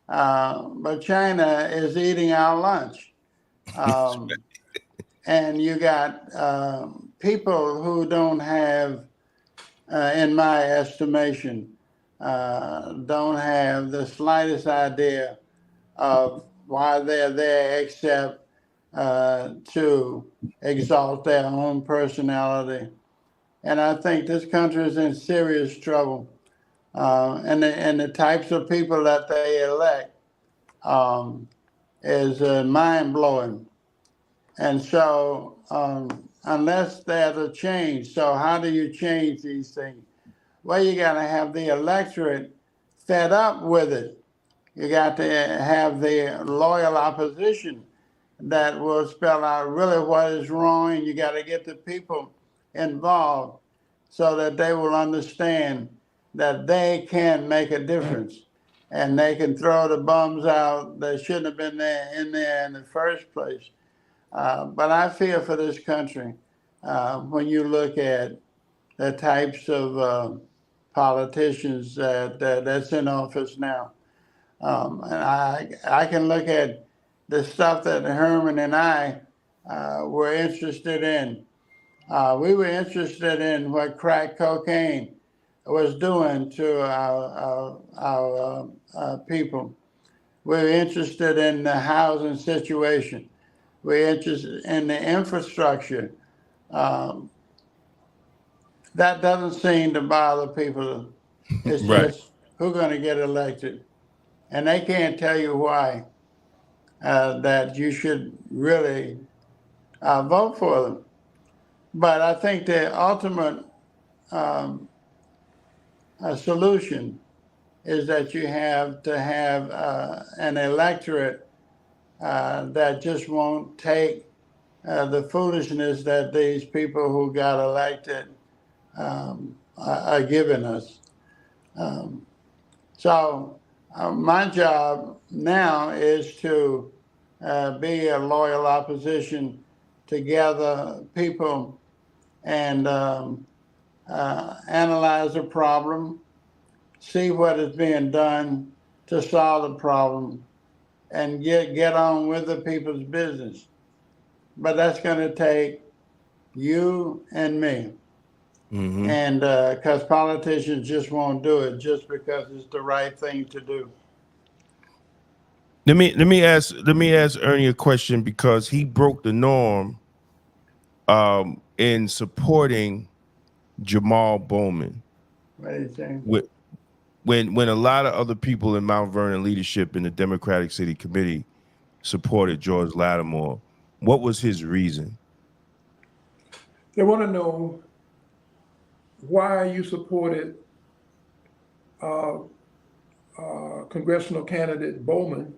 but China is eating our lunch. And you got people who don't have, in my estimation, don't have the slightest idea of why they're there except to exalt their own personality. And I think this country is in serious trouble. And the types of people that they elect is mind-blowing. And so unless there's a change, so how do you change these things? Well, you got to have the electorate fed up with it. You got to have the loyal opposition that will spell out really what is wrong. You got to get the people involved so that they will understand that they can make a difference and they can throw the bums out that shouldn't have been in there in the first place. But I fear for this country when you look at the types of politicians that's in office now. And I can look at the stuff that Herman and I were interested in. We were interested in what crack cocaine was doing to our people. We were interested in the housing situation. We're interested in the infrastructure. That doesn't seem to bother people. It's
Right.
just who's going to get elected. And they can't tell you why that you should really vote for them. But I think the ultimate solution is that you have to have an electorate that just won't take the foolishness that these people who got elected are giving us. So my job now is to be a loyal opposition to gather people and analyze the problem, see what is being done to solve the problem, and get on with the people's business. But that's going to take you and me.
Mm-hmm.
And because politicians just won't do it just because it's the right thing to do.
Let me ask Ernie a question, because he broke the norm in supporting Jamal Bowman.
What do you think?
When a lot of other people in Mount Vernon leadership in the Democratic City Committee supported George Lattimore, what was his reason?
They want to know why you supported congressional candidate Bowman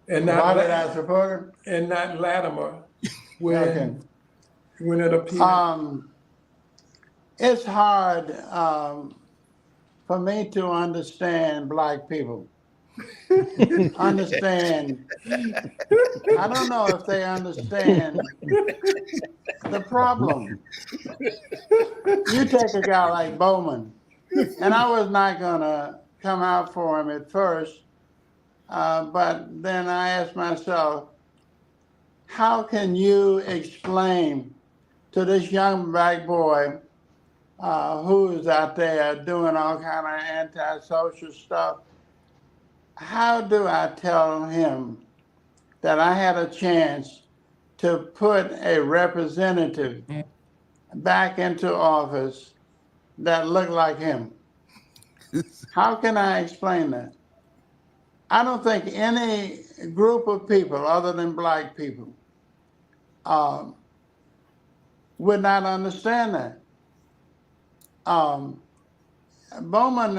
and not
Why did I support him?
And not Lattimore when it appeared.
It's hard for me to understand Black people. Understand. I don't know if they understand the problem. You take a guy like Bowman, and I was not gonna come out for him at first, but then I asked myself, how can you explain to this young Black boy who is out there doing all kind of antisocial stuff, how do I tell him that I had a chance to put a representative back into office that looked like him? How can I explain that? I don't think any group of people other than Black people would not understand that. Bowman,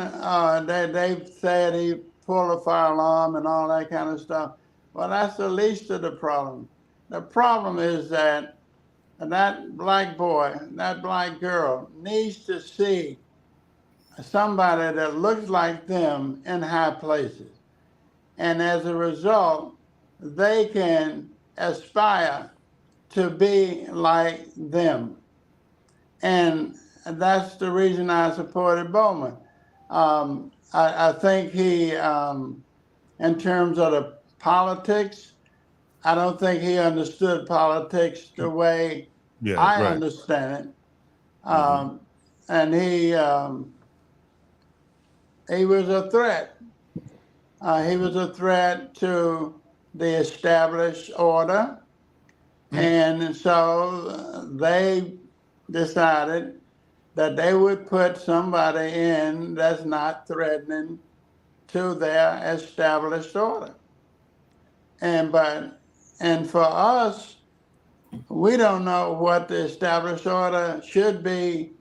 they said he pulled a fire alarm and all that kind of stuff. Well, that's the least of the problem. The problem is that that Black boy, that Black girl needs to see somebody that looks like them in high places. And as a result, they can aspire to be like them. And that's the reason I supported Bowman. I think he, in terms of the politics, I don't think he understood politics the way I understand it. And he was a threat. He was a threat to the established order. And so they decided that they would put somebody in that's not threatening to their established order. And for us, we don't know what the established order should be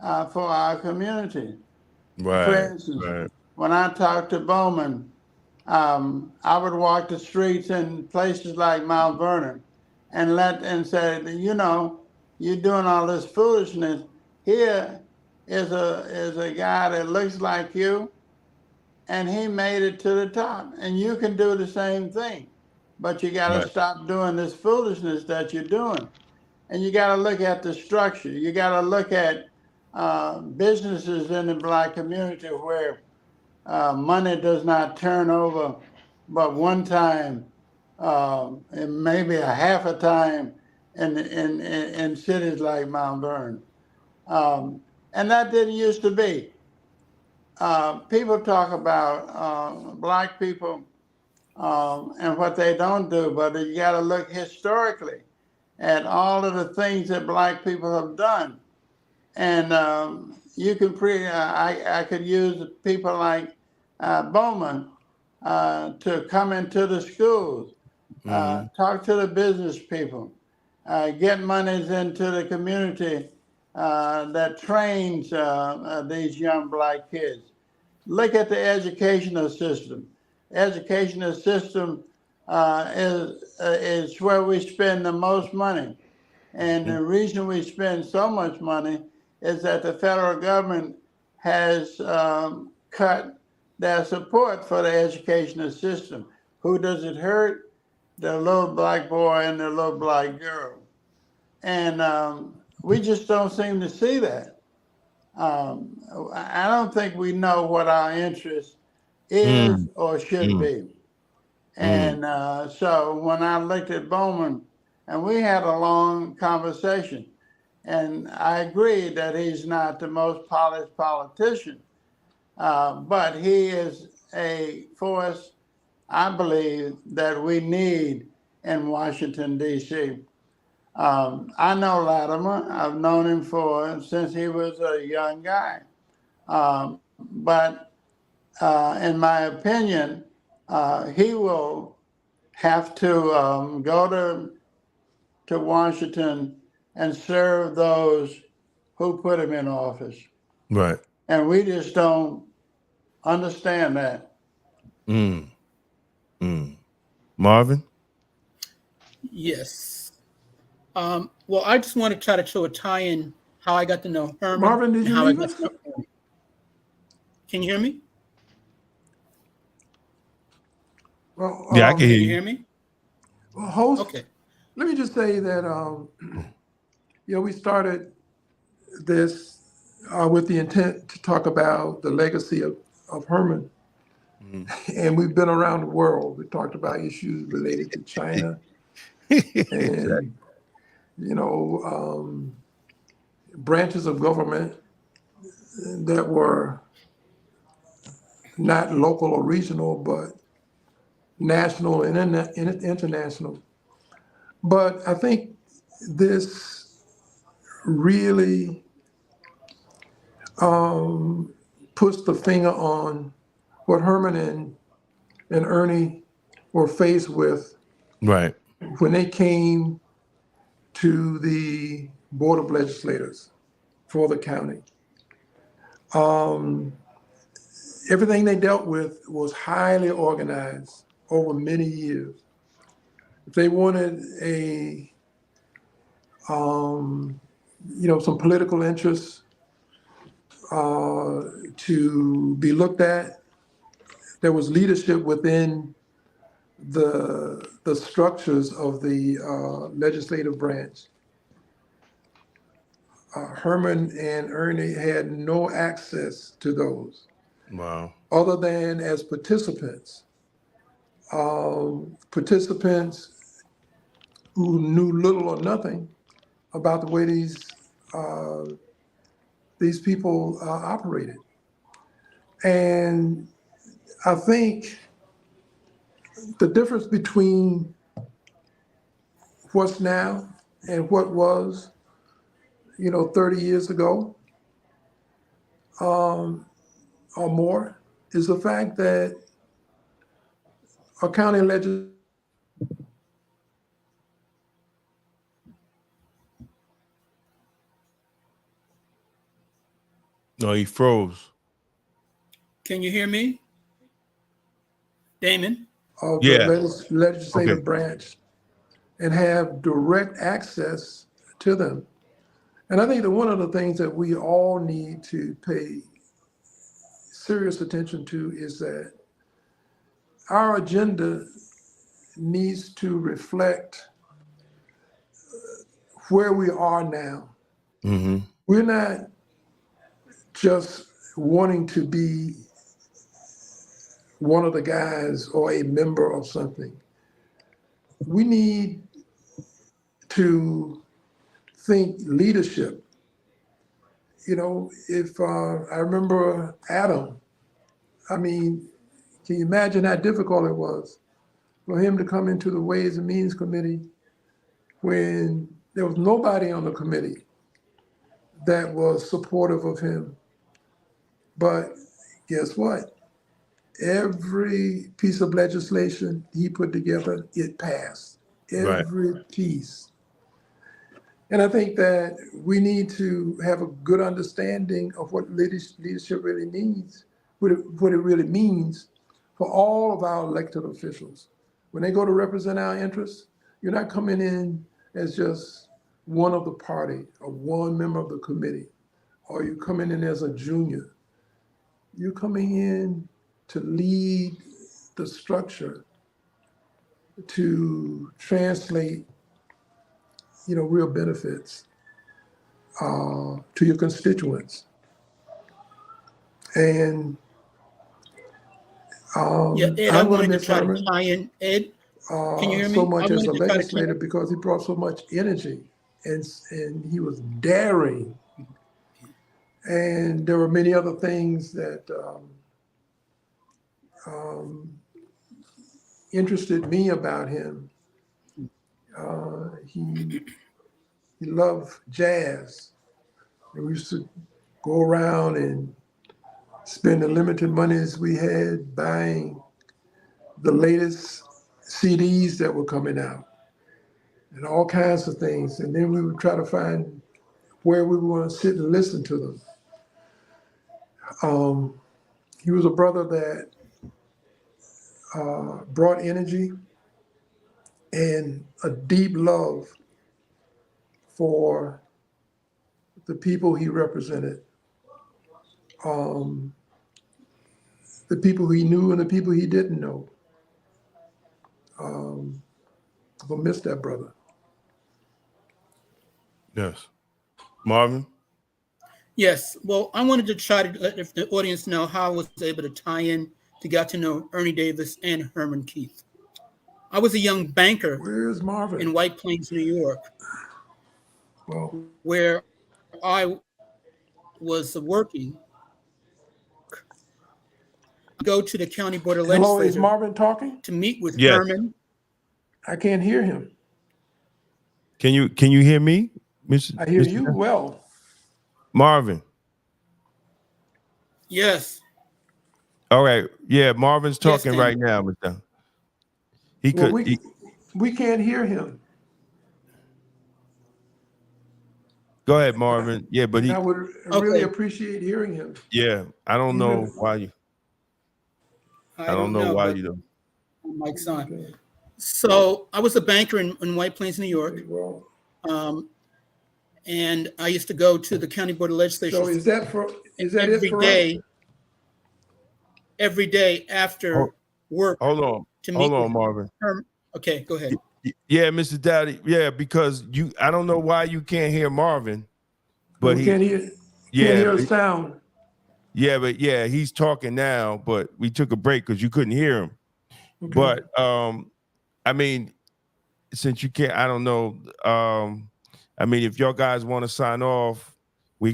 for our community. For instance, when I talked to Bowman, I would walk the streets in places like Mount Vernon and say, you know, you're doing all this foolishness. Here is a guy that looks like you, and he made it to the top, and you can do the same thing, but you got to stop doing this foolishness that you're doing. And you got to look at the structure. You got to look at businesses in the Black community where money does not turn over but one time, and maybe a half a time in cities like Mount Vernon. And that didn't used to be. People talk about Black people and what they don't do, but you got to look historically at all of the things that Black people have done. And you can I could use people like Bowman to come into the schools, talk to the business people, get monies into the community that trains these young Black kids. Look at the educational system. Educational system is where we spend the most money. And the reason we spend so much money is that the federal government has cut their support for the educational system. Who does it hurt? The little Black boy and the little Black girl. And we just don't seem to see that. I don't think we know what our interest is or should be. And so when I looked at Bowman, and we had a long conversation, and I agree that he's not the most polished politician, but he is a force, I believe, that we need in Washington, D.C. I know Latimer. I've known him since he was a young guy. But in my opinion, he will have to go to Washington and serve those who put him in office.
Right.
And we just don't understand that.
Marvin?
Yes. Well, I just want to try to show a tie-in how I got to know Herman.
Marvin, did you leave us?
Can you hear me?
Well, yeah, I can hear you.
Can you hear me?
Well, host,
okay.
Let me just say that, we started this with the intent to talk about the legacy of Herman. And we've been around the world. We talked about issues related to China and, branches of government that were not local or regional, but national and international. But I think this really puts the finger on what Herman and Ernie were faced with when they came to the Board of Legislators for the county. Everything they dealt with was highly organized over many years. If they wanted some political interests to be looked at, there was leadership within the structures of the legislative branch. Herman and Ernie had no access to those.
Wow.
other than as participants. Participants who knew little or nothing about the way these people operated. And I think the difference between what's now and what was, 30 years ago or more is the fact that a county legislature
No, he froze.
Can you hear me? Damon?
of the
Yeah.
legislative
Okay.
branch and have direct access to them. And I think that one of the things that we all need to pay serious attention to is that our agenda needs to reflect where we are now.
Mm-hmm.
We're not just wanting to be one of the guys or a member of something. We need to think leadership. If I remember Adam, can you imagine how difficult it was for him to come into the Ways and Means Committee when there was nobody on the committee that was supportive of him? But guess what? Every piece of legislation he put together, it passed. Every piece. And I think that we need to have a good understanding of what leadership really means, what it really means for all of our elected officials. When they go to represent our interests, you're not coming in as just one of the party or one member of the committee, or you're coming in as a junior. You're coming in to lead the structure, to translate, real benefits to your constituents. And
Ed, I wanted to try to tie in. Ed, can you hear me?
So much as a legislator because he brought so much energy and he was daring. And there were many other things that interested me about him. He loved jazz. And we used to go around and spend the limited monies we had buying the latest CDs that were coming out and all kinds of things. And then we would try to find where we were going to sit and listen to them. He was a brother that brought energy and a deep love for the people he represented, the people he knew and the people he didn't know. I'll miss that brother.
Yes. Marvin?
Yes. Well, I wanted to try to let the audience know how I was able to tie in to get to know Ernie Davis and Herman Keith. I was a young banker.
Where's Marvin?
In White Plains, New York, where I was working. Go to the county board of legislature.
Hello, is Marvin talking?
To meet with
Yes.
Herman.
I can't hear him.
Can you hear me, Mr.?
I hear
Mr.
you well.
Marvin.
Yes.
All right. Yeah, Marvin's talking
Yes,
right now, Mr.
We can't hear him.
Go ahead, Marvin. Yeah, but
I would really appreciate hearing him.
Yeah, I don't know why you. I don't know why you don't.
Mike's on. Okay. So I was a banker in White Plains, New York. And I used to go to the county board of legislature.
So is that every
day? Every day after work.
Hold on, Marvin.
Okay, go ahead.
Yeah, Mr. Dowdy. Yeah, because I don't know why you can't hear Marvin, but
can't hear a sound.
Yeah, but yeah, he's talking now, but we took a break because you couldn't hear him. Okay. But I mean, since you can't, I don't know. I mean, if y'all guys want to sign off, we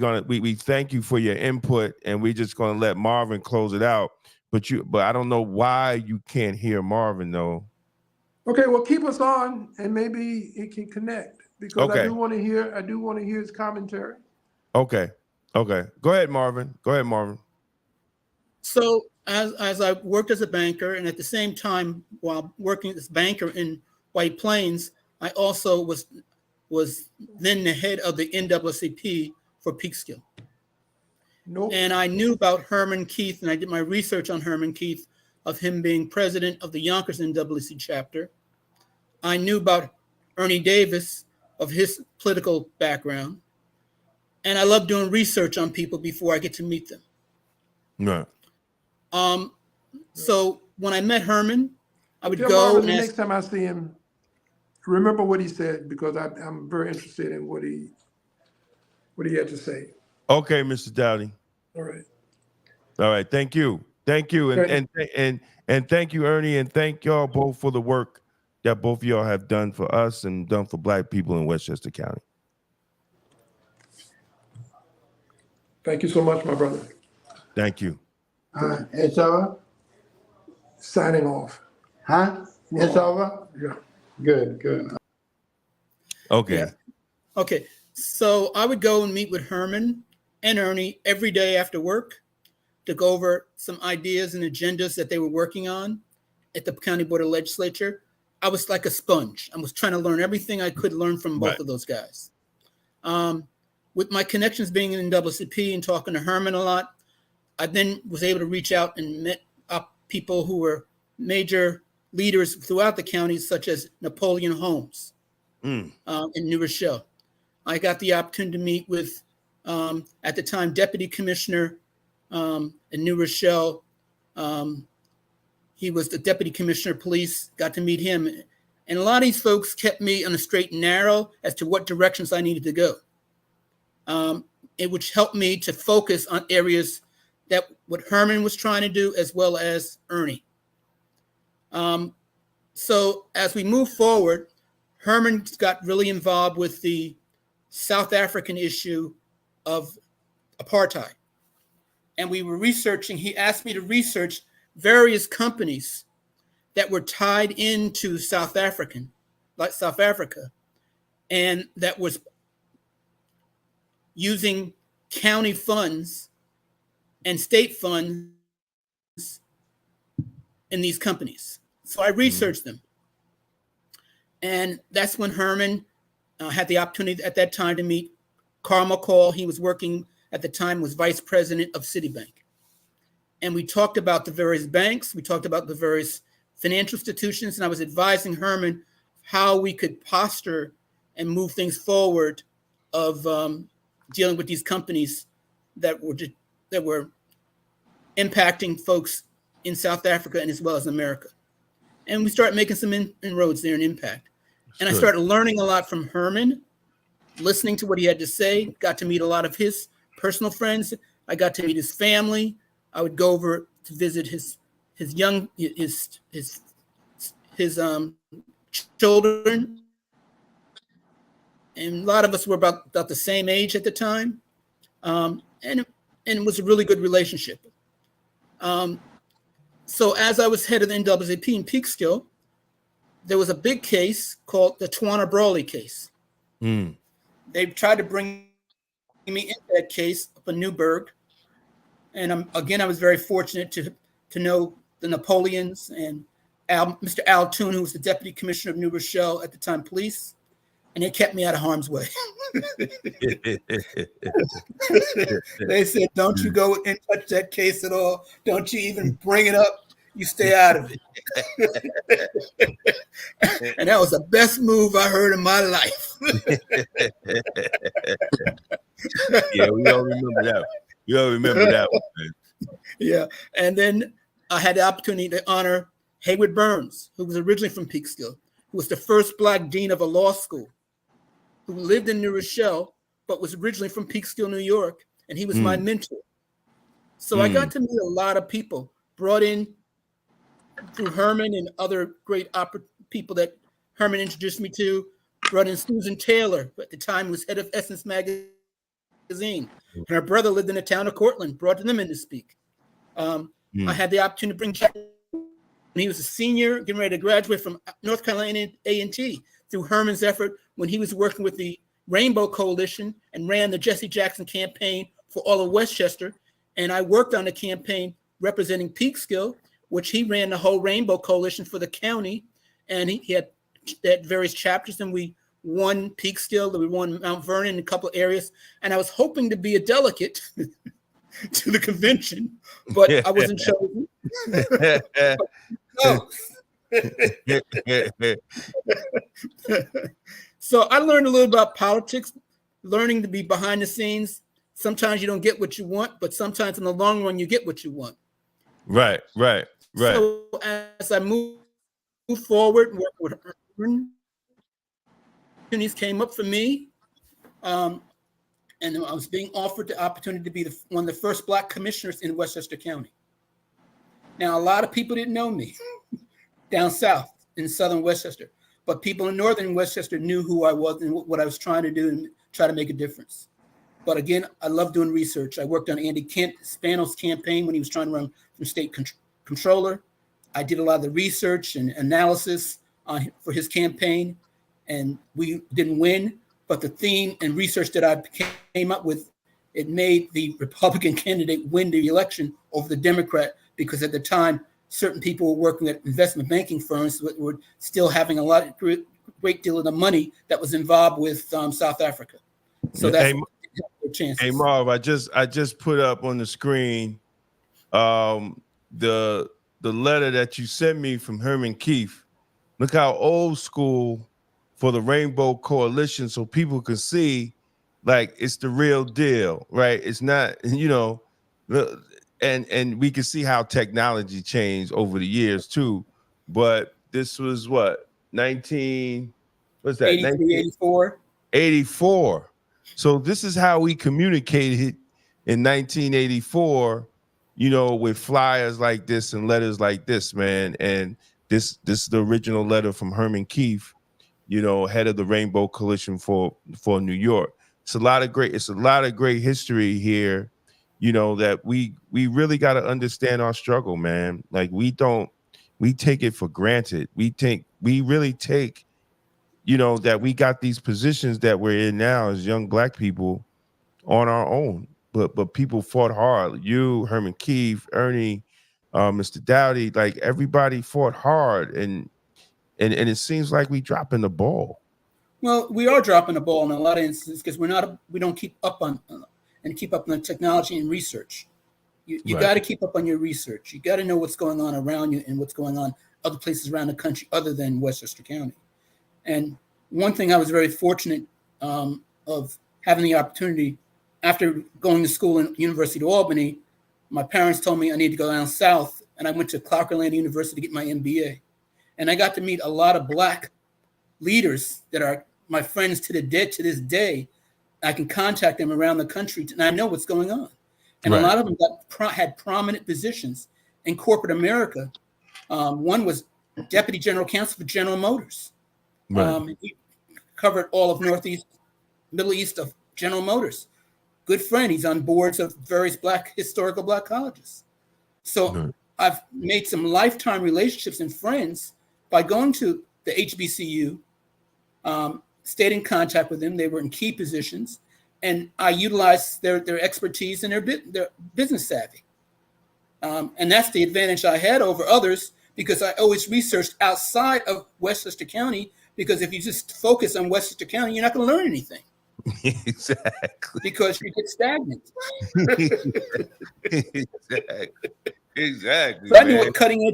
thank you for your input, and we're just gonna let Marvin close it out. But I don't know why you can't hear Marvin though.
Okay, well, keep us on, and maybe it can connect because
okay.
I do want to hear his commentary.
Okay. Okay. Go ahead, Marvin.
So as I worked as a banker, and at the same time while working as banker in White Plains, I also was then the head of the NAACP for Peekskill. Nope. And I knew about Herman Keith, and I did my research on Herman Keith, of him being president of the Yonkers NAACP chapter. I knew about Ernie Davis, of his political background. And I love doing research on people before I get to meet them.
Right.
So when I met Herman, I would
go
Marvin,
and next time I see him, remember what he said, because I'm very interested in what he had to say.
Okay, Mr. Dowdy.
All right.
All right. Thank you. And thank you, Ernie, and thank y'all both for the work that both of y'all have done for us and done for Black people in Westchester County.
Thank you so much, my brother.
Thank you.
It's over?
Signing off.
Huh? It's over?
Yeah.
Good.
Okay.
Yeah. Okay. So I would go and meet with Herman and Ernie every day after work to go over some ideas and agendas that they were working on at the County Board of Legislature. I was like a sponge. I was trying to learn everything I could learn from both of those guys. With my connections being in NAACP and talking to Herman a lot, I then was able to reach out and met up people who were major leaders throughout the county, such as Napoleon Holmes in New Rochelle. I got the opportunity to meet with, at the time, Deputy Commissioner in New Rochelle. He was the Deputy Commissioner of Police, got to meet him. And a lot of these folks kept me on the straight and narrow as to what directions I needed to go. Which helped me to focus on areas that what Herman was trying to do, as well as Ernie. So as we move forward, Herman got really involved with the South African issue of apartheid. And we were researching, he asked me to research various companies that were tied into South Africa, and that was using county funds and state funds in these companies. So I researched them. And that's when Herman had the opportunity at that time to meet Carl McCall. He was working at the time, was vice president of Citibank. And we talked about the various banks. We talked about the various financial institutions. And I was advising Herman how we could posture and move things forward of dealing with these companies that were impacting folks in South Africa and as well as America. And we started making some inroads there and impact. And I started learning a lot from Herman, listening to what he had to say, got to meet a lot of his personal friends. I got to meet his family. I would go over to visit his children. And a lot of us were about the same age at the time. And it was a really good relationship. So as I was head of the NAACP in Peekskill, there was a big case called the Tawana Brawley case. They tried to bring me into that case up in Newburgh. And I was very fortunate to know the Napoleons and Mr. Al Toon, who was the Deputy Commissioner of New Rochelle at the time, police. And they kept me out of harm's way. They said, don't you go and touch that case at all. Don't you even bring it up. You stay out of it. And that was the best move I heard in my life.
Yeah, we all remember that. We all remember that one, man.
Yeah. And then I had the opportunity to honor Hayward Burns, who was originally from Peekskill, who was the first Black dean of a law school, who lived in New Rochelle, but was originally from Peekskill, New York, and he was my mentor. So I got to meet a lot of people brought in through Herman and other great people that Herman introduced me to. Brought in Susan Taylor, who at the time was head of Essence Magazine. And her brother lived in the town of Cortland, brought them in to speak. I had the opportunity to bring Jack when he was a senior, getting ready to graduate from North Carolina A&T through Herman's effort when he was working with the Rainbow Coalition and ran the Jesse Jackson campaign for all of Westchester. And I worked on the campaign representing Peekskill, which he ran the whole Rainbow Coalition for the county. And he had various chapters, and we won Peekskill, we won Mount Vernon in a couple of areas. And I was hoping to be a delegate to the convention, but I wasn't chosen. So I learned a little about politics, learning to be behind the scenes. Sometimes you don't get what you want, but sometimes in the long run, you get what you want.
Right.
So as I move forward, work with Herman, opportunities came up for me. And I was being offered the opportunity to be one of the first Black commissioners in Westchester County. Now, a lot of people didn't know me down south in southern Westchester, but people in northern Westchester knew who I was and what I was trying to do and try to make a difference. But again, I love doing research. I worked on Andy Spano's campaign when he was trying to run for state controller. I did a lot of the research and analysis for his campaign, and we didn't win. But the theme and research that I came up with, it made the Republican candidate win the election over the Democrat, because at the time, certain people were working at investment banking firms that were still having a great deal of the money that was involved with South Africa. So that's chances.
Hey Marv, I just put up on the screen the letter that you sent me from Herman Keith. Look how old school for the Rainbow Coalition, so people can see like it's the real deal, right? It's not, and we can see how technology changed over the years too. But this was what,
84.
84. So this is how we communicated in 1984, with flyers like this and letters like this, man. And this is the original letter from Herman Keith, head of the Rainbow Coalition for New York. It's a lot of great history here, that we really got to understand our struggle, man. Like we take it for granted. We really take that we got these positions that we're in now as young Black people on our own, but people fought hard. You, Herman Keith, Ernie, Mr. Dowdy, like everybody fought hard, and it seems like we dropping the ball.
Well, we are dropping the ball in a lot of instances because we don't keep up on the technology and research. You right. Got to keep up on your research. You got to know what's going on around you and what's going on other places around the country other than Westchester County. And one thing I was very fortunate of having the opportunity after going to school in University of Albany, my parents told me I need to go down south, and I went to Clark Atlanta University to get my MBA. And I got to meet a lot of Black leaders that are my friends to this day. I can contact them around the country, and I know what's going on. And right. A lot of them had prominent positions in corporate America. One was Deputy General Counsel for General Motors. Right. He covered all of Middle East of General Motors. Good friend. He's on boards of various historical Black colleges. So I've made some lifetime relationships and friends by going to the HBCU, stayed in contact with them. They were in key positions, and I utilized their expertise and their business savvy. And that's the advantage I had over others, because I always researched outside of Westchester County, because if you just focus on Westchester County, you're not going to learn anything.
Exactly.
Because you get stagnant.
Exactly.
So I knew what cutting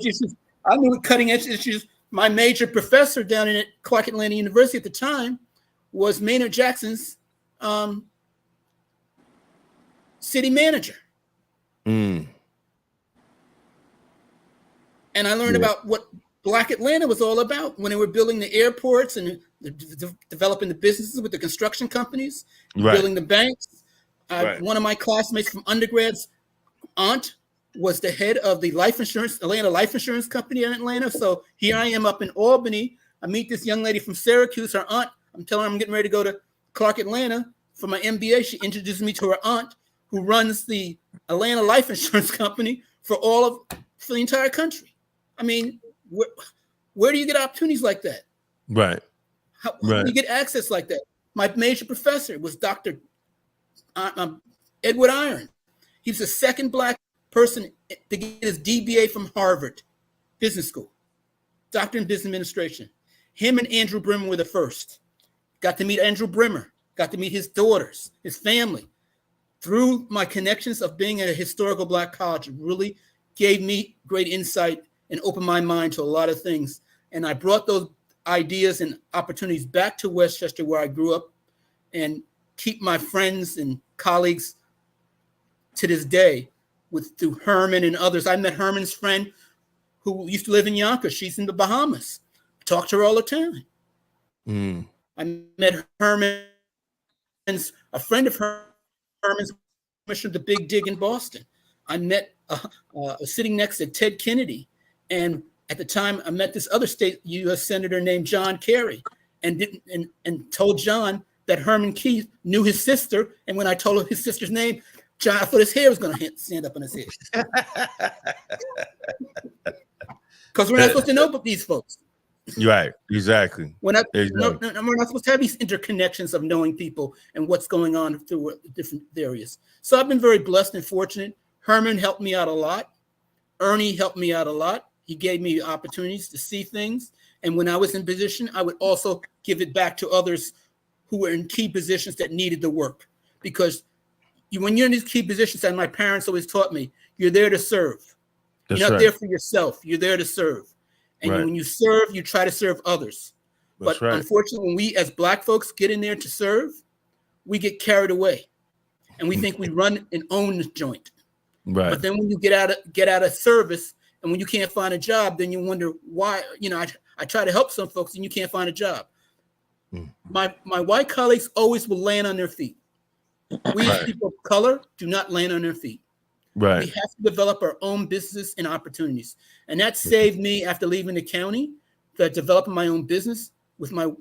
edge issues. My major professor down at Clark Atlanta University at the time was Maynard Jackson's city manager. And I learned about what Black Atlanta was all about when they were building the airports and developing the businesses with the construction companies, building the banks. One of my classmates from undergrads aunt was the head of the Atlanta life insurance company in Atlanta. So here I am up in Albany. I meet this young lady from Syracuse, her aunt. I'm telling her I'm getting ready to go to Clark, Atlanta for my MBA. She introduced me to her aunt, who runs the Atlanta life insurance company for the entire country. I mean, where do you get opportunities like that?
Right.
How do you get access like that? My major professor was Dr. Edward Iron. He was the second Black person to get his DBA from Harvard Business School, Doctor in Business Administration. Him and Andrew Brimmer were the first. Got to meet Andrew Brimmer, got to meet his daughters, his family. Through my connections of being at a historical Black college, it really gave me great insight and opened my mind to a lot of things. And I brought those ideas and opportunities back to Westchester, where I grew up, and keep my friends and colleagues to this day through Herman and others. I met Herman's friend who used to live in Yonkers. She's in the Bahamas. I talk to her all the time. I met a friend of Herman's, commissioner of the Big Dig in Boston. I met sitting next to Ted Kennedy. And at the time, I met this other state U.S. senator named John Kerry, and told John that Herman Keith knew his sister. And when I told him his sister's name, John, I thought his hair was going to stand up on his head. Because we're not supposed to know about these folks.
Right, exactly.
We're not supposed to have these interconnections of knowing people and what's going on through different areas. So I've been very blessed and fortunate. Herman helped me out a lot. Ernie helped me out a lot. He gave me opportunities to see things. And when I was in position, I would also give it back to others who were in key positions that needed the work. Because when you're in these key positions, and my parents always taught me, you're there to serve. You're not there for yourself. You're there to serve. And when you serve, you try to serve others. But unfortunately, when we as Black folks get in there to serve, we get carried away. And we think we run and own the joint.
Right.
But then when you get out of service, and when you can't find a job, then you wonder why. I try to help some folks and you can't find a job. My white colleagues always will land on their feet. We people of color do not land on their feet.
Right.
We have to develop our own business and opportunities. And that saved me after leaving the county, that developing my own business with my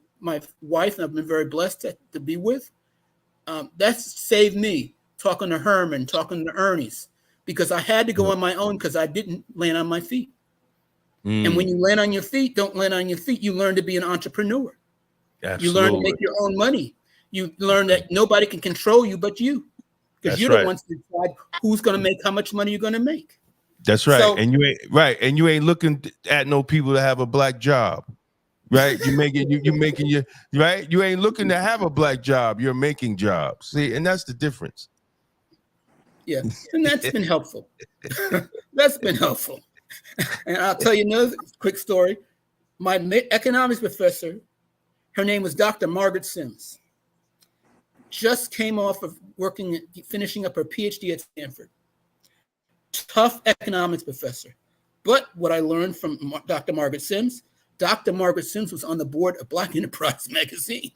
wife, and I've been very blessed to be with. That's saved me talking to Herman, talking to Ernie's, because I had to go on my own because I didn't land on my feet. And when you land on your feet, don't land on your feet. You learn to be an entrepreneur.
Absolutely.
You learn to make your own money. You learn that nobody can control you but you. Because you're the ones to decide who's going to make how much money you're going to make.
That's right. So, and you ain't looking at no people to have a Black job. Right? You ain't looking to have a Black job. You're making jobs. See, and that's the difference.
Yeah. And that's been helpful. That's been helpful. And I'll tell you another quick story. My economics professor, her name was Dr. Margaret Sims, just came off of finishing up her PhD at Stanford. Tough economics professor. But what I learned from Dr. Margaret Sims was on the board of Black Enterprise magazine.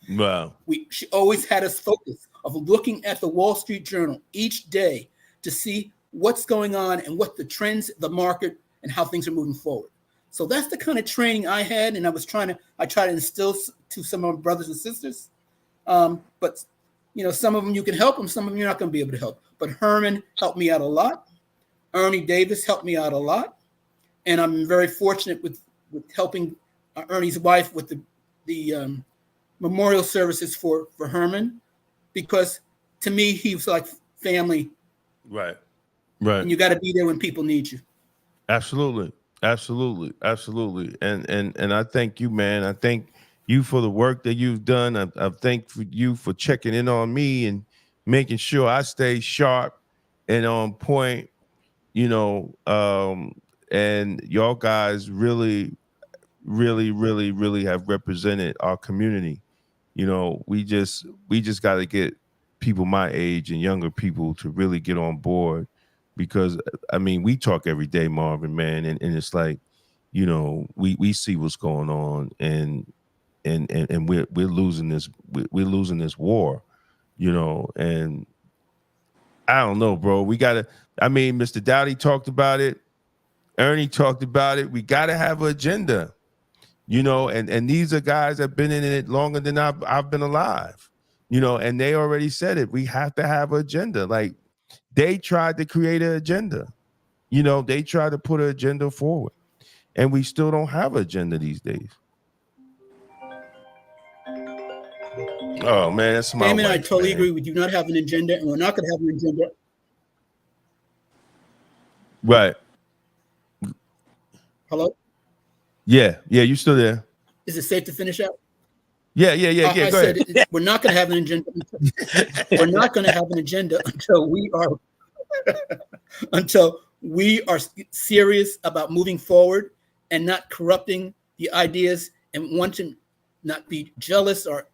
Wow.
She always had us focused of looking at the Wall Street Journal each day to see what's going on and what the trends, the market, and how things are moving forward. So that's the kind of training I had, and I try to instill to some of my brothers and sisters. But some of them you can help them, some of them you're not going to be able to help. But Herman helped me out a lot. Ernie Davis helped me out a lot, and I'm very fortunate with helping Ernie's wife with the memorial services for Herman, because to me he was like family.
Right.
And you got to be there when people need you.
Absolutely. And I thank you, man. I thank you for the work that you've done. I thank you for checking in on me and making sure I stay sharp and on point, and y'all guys really have represented our community. We just got to get people my age and younger people to really get on board, because we talk every day, Marvin, man, and it's like, we see what's going on, and we're losing this war, and I don't know, bro. Mr. Dowdy talked about it. Ernie talked about it. We got to have an agenda, and these are guys that have been in it longer than I've been alive, and they already said it. We have to have an agenda. Like, they tried to create an agenda. They tried to put an agenda forward, and we still don't have an agenda these days. Oh, man, that's my
Damon,
wife,
I totally
man.
agree. We do not have an agenda, and we're not going to have an agenda.
Right.
Hello?
Yeah, you still there?
Is it safe to finish out?
Yeah.
I
Go
said
ahead.
we're not going to have an agenda. We're not going to have an agenda until we are serious about moving forward and not corrupting the ideas and want to not be jealous or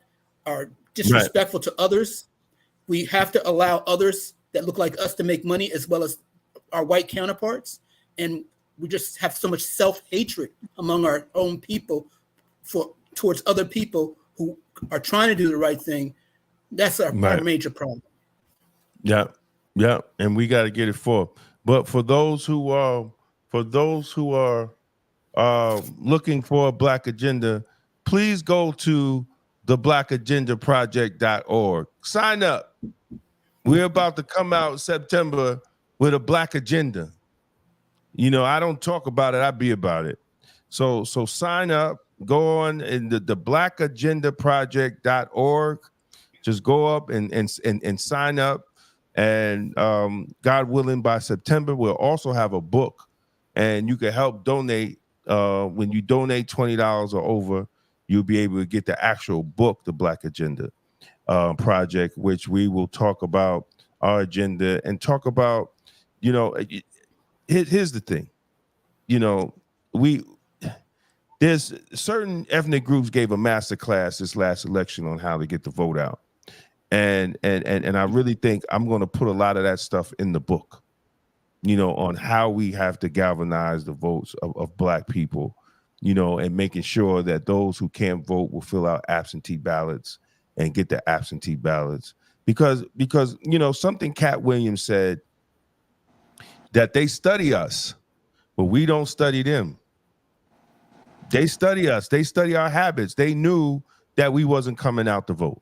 disrespectful to others. We have to allow others that look like us to make money as well as our white counterparts. And we just have so much self-hatred among our own people towards other people who are trying to do the right thing. That's our major problem.
Yeah, and we got to get it forward. But for those who are looking for a Black agenda, please go to theblackagendaproject.org. Sign up. We're about to come out in September with a Black agenda. I don't talk about it, I be about it. So sign up, go on in the blackagendaproject.org. Just go up and sign up. And God willing, by September, we'll also have a book, and you can help donate. When you donate $20 or over, you'll be able to get the actual book, The Black Agenda Project, which we will talk about our agenda and talk about, here's the thing, there's certain ethnic groups gave a master class this last election on how to get the vote out. And I really think I'm going to put a lot of that stuff in the book, on how we have to galvanize the votes of Black people, and making sure that those who can't vote will fill out absentee ballots and get the absentee ballots. Because something Cat Williams said, that they study us, but we don't study them. They study us. They study our habits. They knew that we wasn't coming out to vote.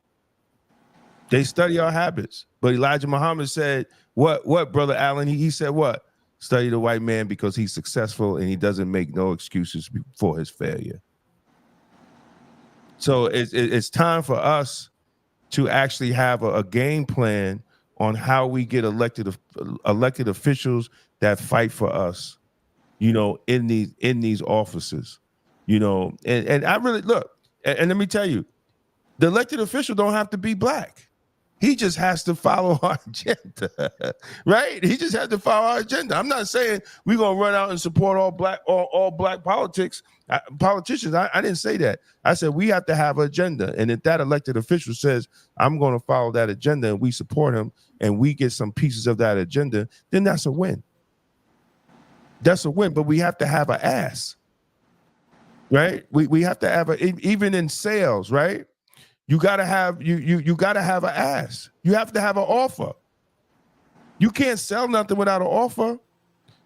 They study our habits. But Elijah Muhammad said, what, Brother Allen? He said what? Study the white man because he's successful and he doesn't make no excuses for his failure. So it's time for us to actually have a game plan on how we get elected officials that fight for us, in these offices, and I really look, and let me tell you, the elected official don't have to be Black. He just has to follow our agenda, right? He just has to follow our agenda. I'm not saying we're gonna run out and support all black politicians. I didn't say that. I said we have to have an agenda, and if that elected official says I'm going to follow that agenda and we support him and we get some pieces of that agenda, then that's a win. That's a win. But we have to have an ass, right? We have to have even in sales, right? You gotta have you gotta have an ass. You have to have an offer. You can't sell nothing without an offer.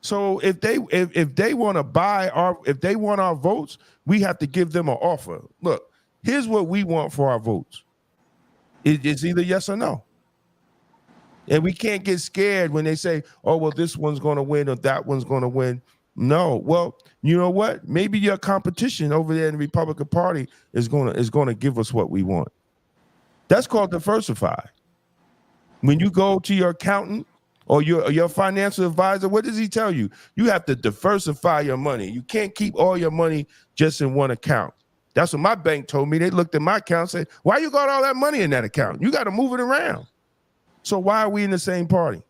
So if they want to if they want our votes, we have to give them an offer. Look, here's what we want for our votes. It's either yes or no. And we can't get scared when they say, oh, well, this one's going to win or that one's going to win. No. Well, you know what? Maybe your competition over there in the Republican Party is going to give us what we want. That's called diversify. When you go to your accountant or your financial advisor, what does he tell you? You have to diversify your money. You can't keep all your money just in one account. That's what my bank told me. They looked at my account and said, why you got all that money in that account? You got to move it around. So why are we in the same party?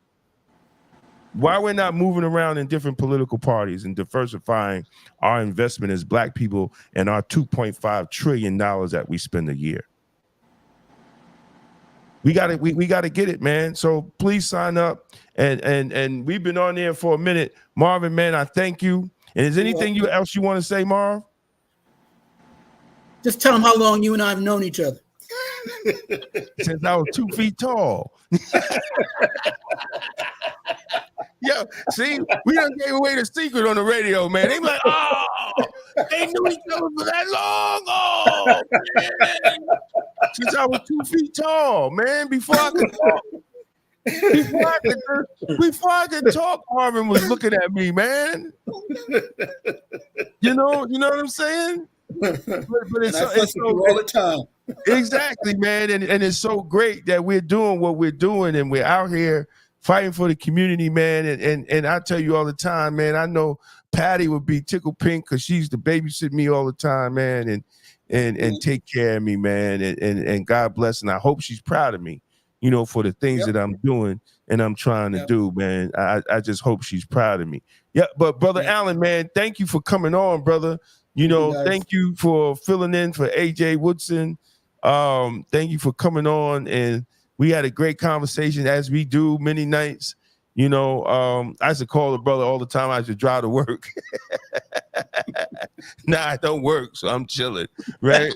Why we're not moving around in different political parties and diversifying our investment as Black people and our $2.5 trillion that we spend a year? We got to get it, man. So please sign up. And we've been on there for a minute. Marvin, man, I thank you. And is anything else you want to say, Marv?
Just tell them how long you and I have known each other.
since I was 2 feet tall. Yo, see, we done gave away the secret on the radio, man. They be like, oh, they knew each other for that long. Oh, man. Since I was 2 feet tall, man, before I could talk. Before I could talk, Marvin was looking at me, man. You know what I'm saying? But it's so
all the time.
Exactly, man. And it's so great that we're doing what we're doing and we're out here fighting for the community, man. And I tell you all the time, man, I know Patty would be tickled pink because she's the babysit me all the time, man, and take care of me, man. And God bless, and I hope she's proud of me, you know, for the things that I'm doing and I'm trying to do, man. I just hope she's proud of me. Yeah, but Brother Allen, man, thank you for coming on, brother. You know, thank you for filling in for AJ Woodson. Thank you for coming on, and we had a great conversation, as we do many nights. You know, I used to call the brother all the time. I used to drive to work. Nah, I don't work, so I'm chilling, right?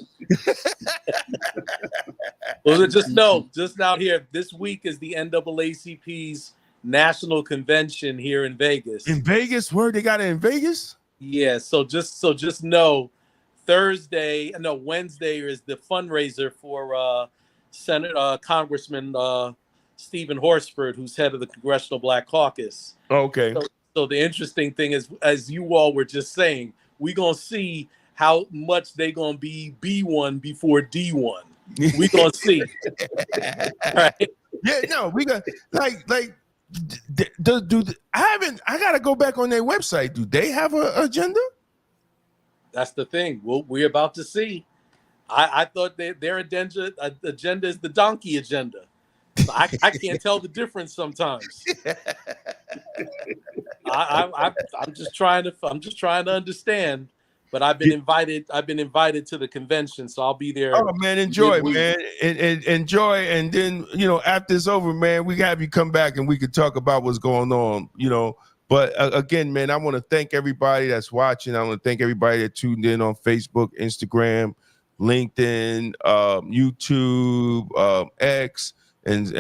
Well, just out here, this week is the NAACP's national convention here in Vegas.
In Vegas? Where they got it in Vegas?
Yeah, so just know Wednesday is the fundraiser for Congressman Stephen Horsford, who's head of the Congressional Black Caucus.
Okay.
So the interesting thing is, as you all were just saying, we're gonna see how much they're gonna be B1 before D1. We're gonna see. Right?
Yeah, no, we got like I gotta go back on their website. Do they have an agenda?
That's the thing. We're about to see. I thought their agenda is the donkey agenda. I can't tell the difference sometimes. I'm just trying to understand. But I've been invited to the convention, so I'll be there.
Oh man, enjoy, man, and enjoy. And then, you know, after it's over, man, we have you come back and we can talk about what's going on, you know. But again, man, I want to thank everybody that's watching. I want to thank everybody that tuned in on Facebook, Instagram, LinkedIn, YouTube, X, and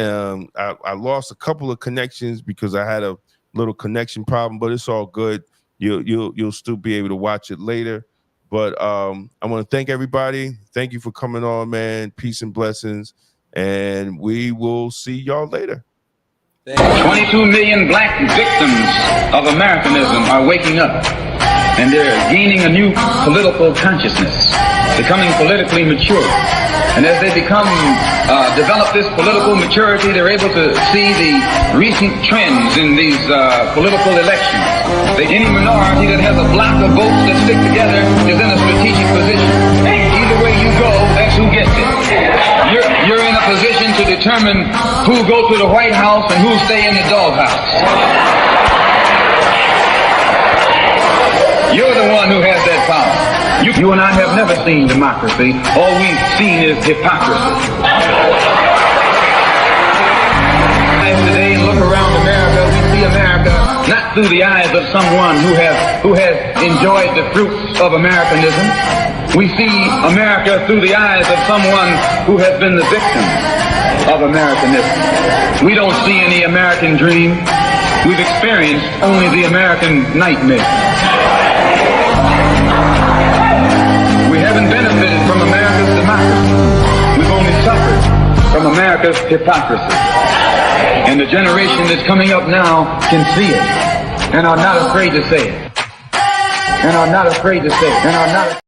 I lost a couple of connections because I had a little connection problem, but it's all good. You'll still be able to watch it later. But I want to thank everybody. Thank you for coming on, man. Peace and blessings, and we will see y'all later.
22 million black victims of Americanism are waking up, and they're gaining a new political consciousness, becoming politically mature. And as they develop this political maturity, they're able to see the recent trends in these political elections. Any minority that has a block of votes that stick together is in a strategic position. Either way you go, that's who gets it. You're in a position to determine who go to the White House and who stay in the doghouse. You're the one who has that power. You and I have never seen democracy. All we've seen is hypocrisy. Today, look around America, we see America not through the eyes of someone who has enjoyed the fruits of Americanism. We see America through the eyes of someone who has been the victim of Americanism. We don't see any American dream. We've experienced only the American nightmare. We haven't benefited from America's democracy. We've only suffered from America's hypocrisy. And the generation that's coming up now can see it and are not afraid to say it. And are not afraid to say it. And are not